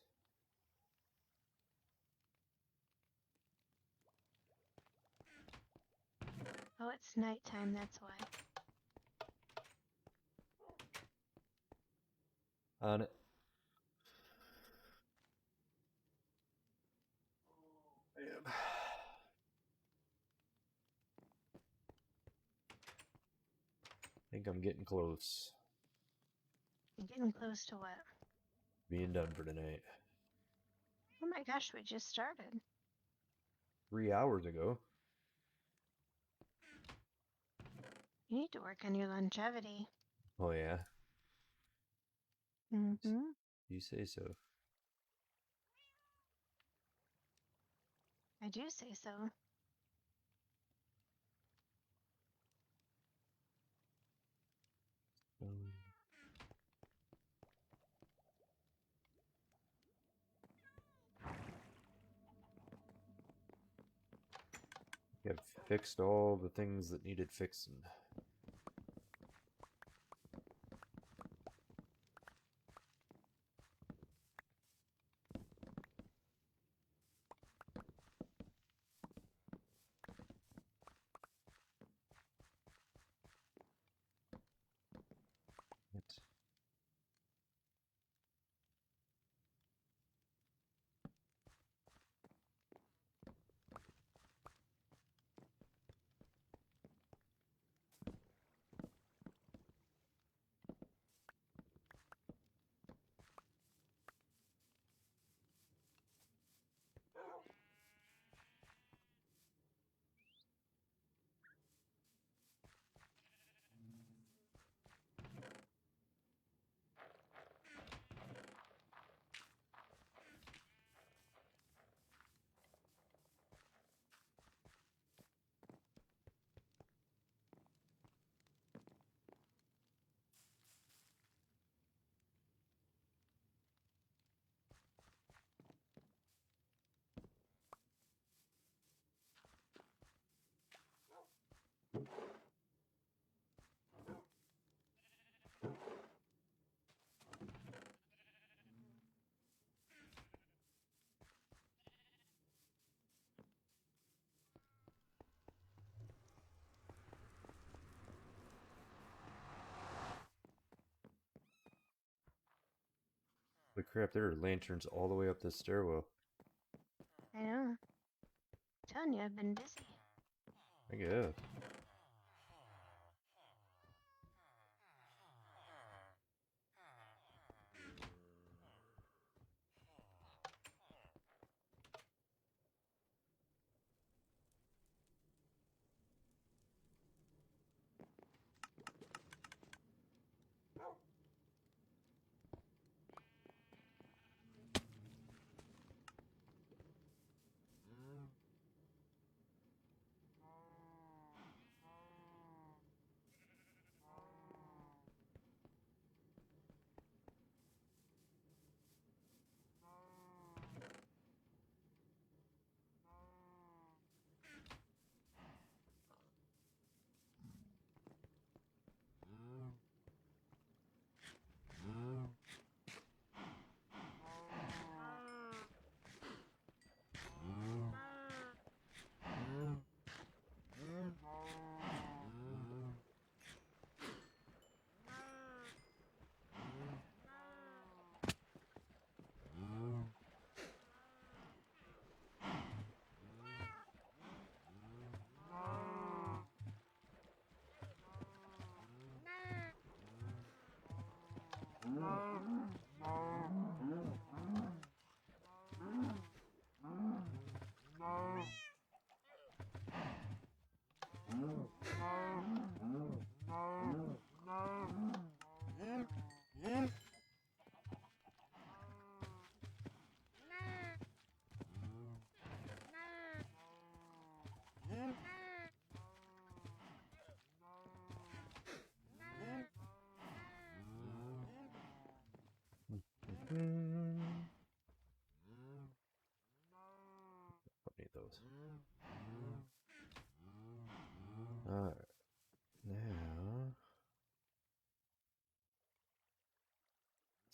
Oh, it's nighttime, that's why. On it. Man. I think I'm getting close. You're getting close to what? Being done for tonight. Oh my gosh, we just started. 3 hours ago. You need to work on your longevity. Oh yeah, Mm-hmm. you say so. I do say so. I've fixed all the things that needed fixing. What? Holy crap, there are lanterns all the way up this stairwell. I know. I'm telling you, I've been busy. I guess.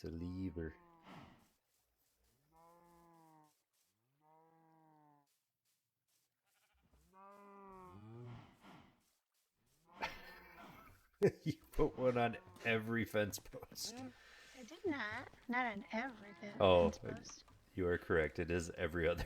It's a lever. You put one on every fence post. I did not. Not on every fence Oh, post. you are correct. It is every other.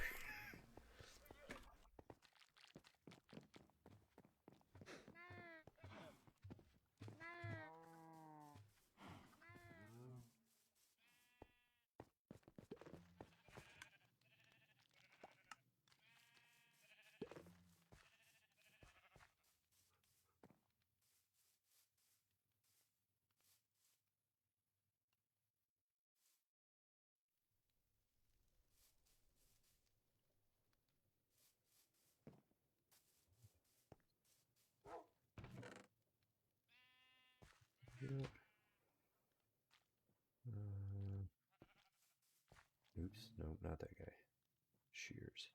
Oops, no, not that guy. Shears.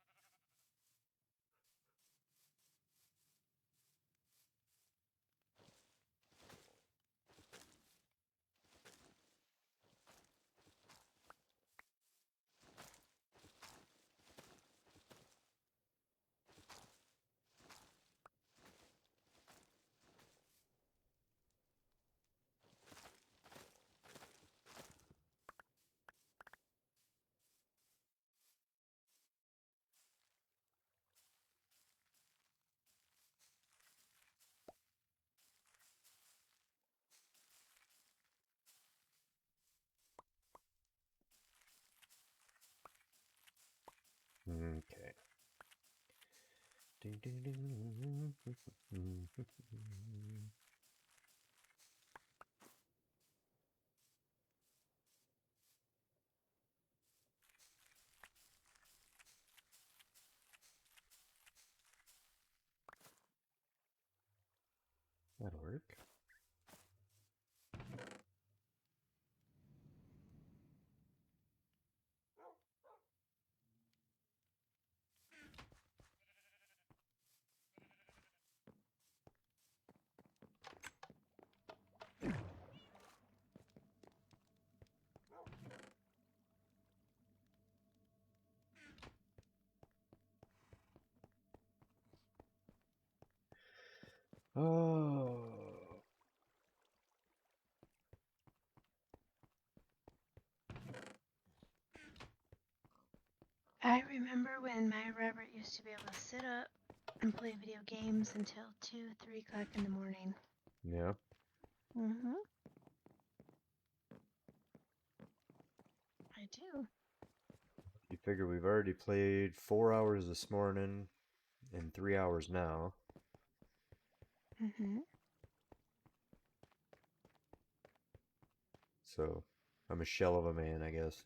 Okay. Ding, ding, ding. That'll work. Oh. I remember when my Robert used to be able to sit up and play video games until 2, 3 o'clock in the morning. Yeah. Mm-hmm. I do. You figure we've already played 4 hours this morning and 3 hours now. Mm-hmm. So I'm a shell of a man, I guess.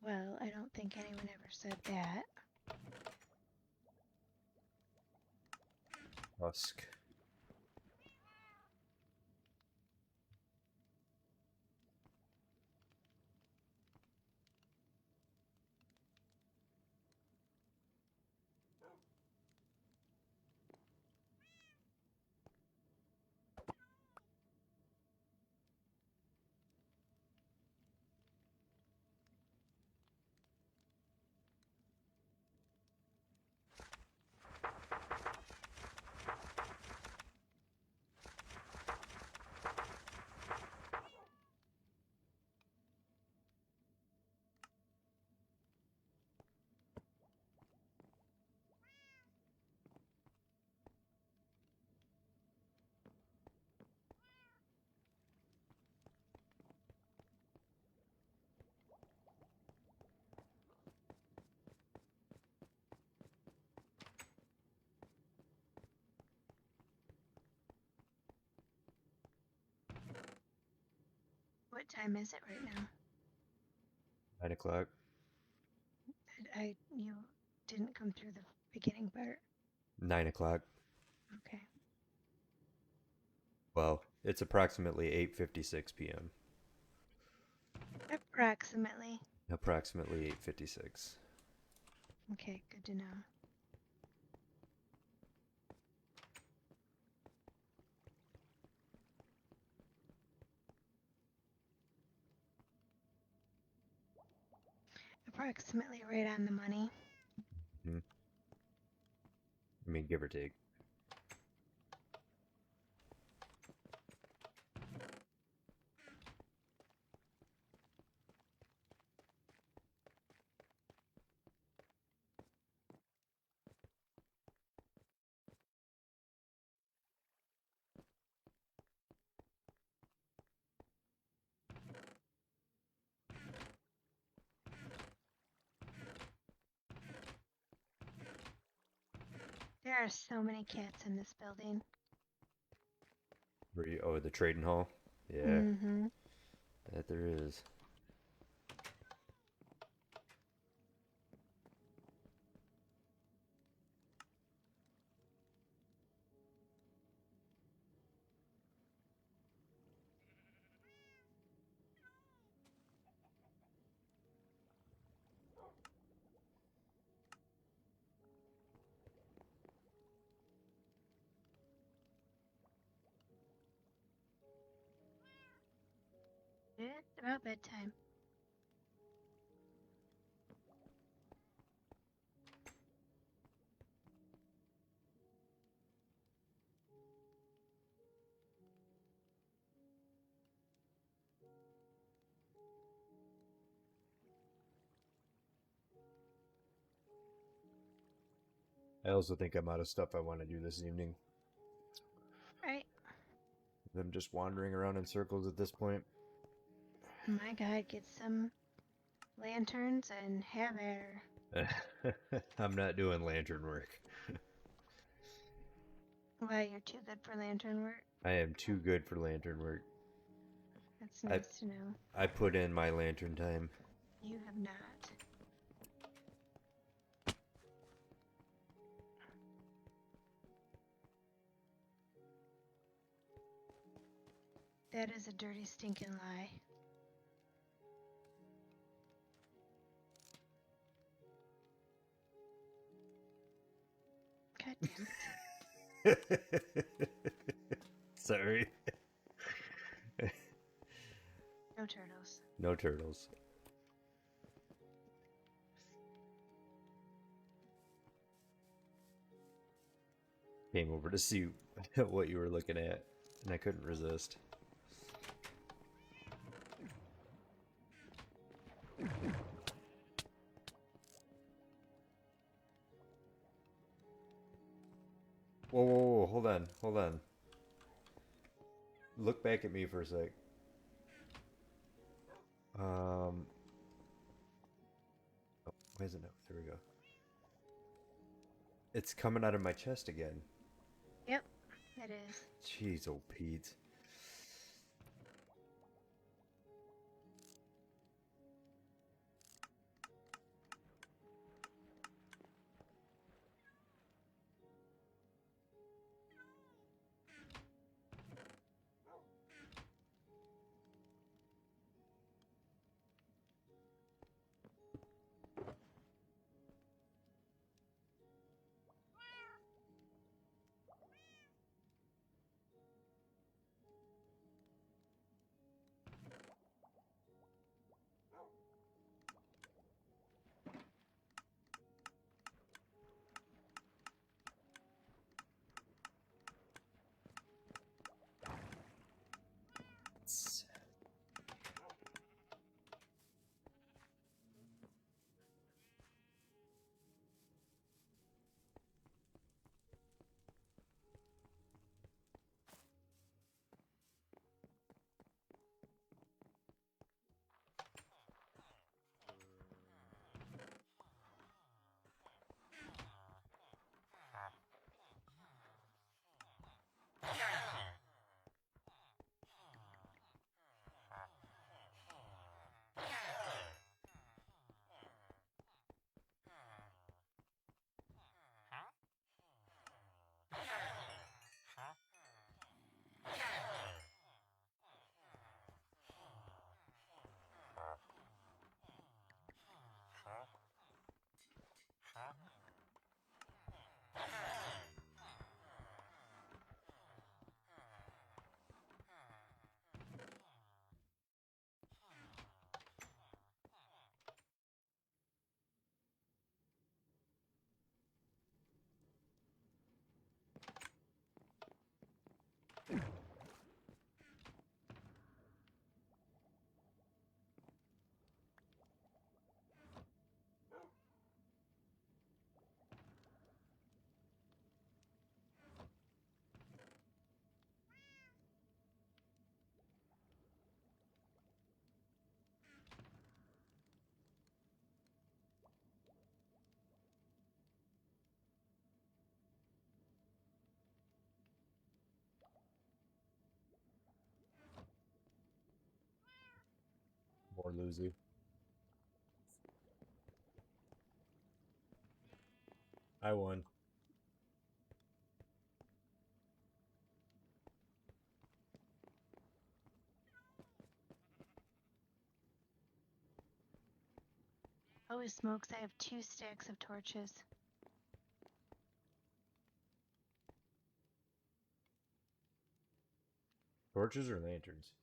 Well, I don't think anyone ever said that. Husk. What time is it right now? 9 o'clock. You didn't come through the beginning part. 9 o'clock. Okay. Well, it's approximately 8:56 p.m. Approximately. Approximately 8:56. Okay, good to know. approximately right on the money. I mean, give or take. There are so many cats in this building. Were you, oh, the trading hall? Yeah, Mm-hmm. that there is. It's about bedtime. I also think I'm out of stuff I want to do this evening. Right. I'm just wandering around in circles at this point. My God, get some lanterns and have air. I'm not doing lantern work. Why, you're too good for lantern work? I am too good for lantern work. That's nice to know. I put in my lantern time. You have not. That is a dirty, stinking lie. God damn it. Sorry. No turtles. No turtles. Came over to see what you were looking at, and I couldn't resist. Whoa, whoa, whoa, hold on. Look back at me for a sec. Oh, why isn't it? There we go. It's coming out of my chest again. Yep, it is. Jeez, oh Pete. or Lucy. I won. Holy smokes, I have 2 stacks of torches. Torches or lanterns?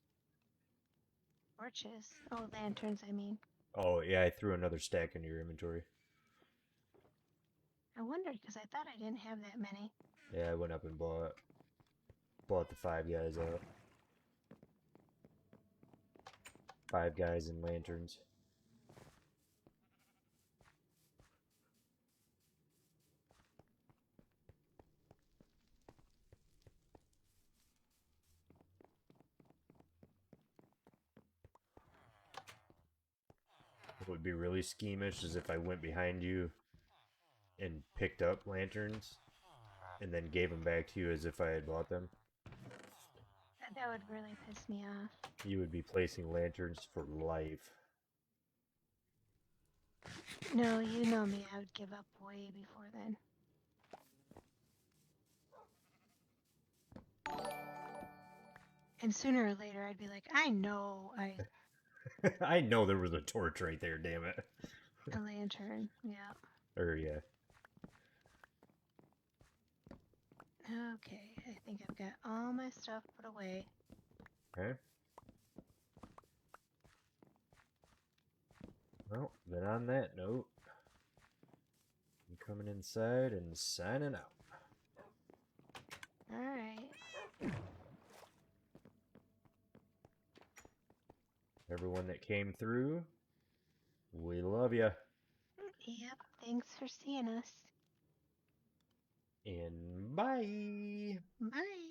Torches? Oh, lanterns, I mean. Oh, yeah, I threw another stack into your inventory. I wondered because I thought I didn't have that many. Yeah, I went up and bought the 5 guys out. 5 guys and lanterns. What would be really schemish is if I went behind you and picked up lanterns and then gave them back to you as if I had bought them. That would really piss me off. You would be placing lanterns for life. No, you know me. I would give up way before then. And sooner or later, I'd be like, I know I know there was a torch right there, damn it. a lantern. Yeah. Yeah. Okay, I think I've got all my stuff put away. Okay. Well, then on that note, I'm coming inside and signing out. Alright. Everyone that came through, we love you. Yep, thanks for seeing us. And bye. Bye.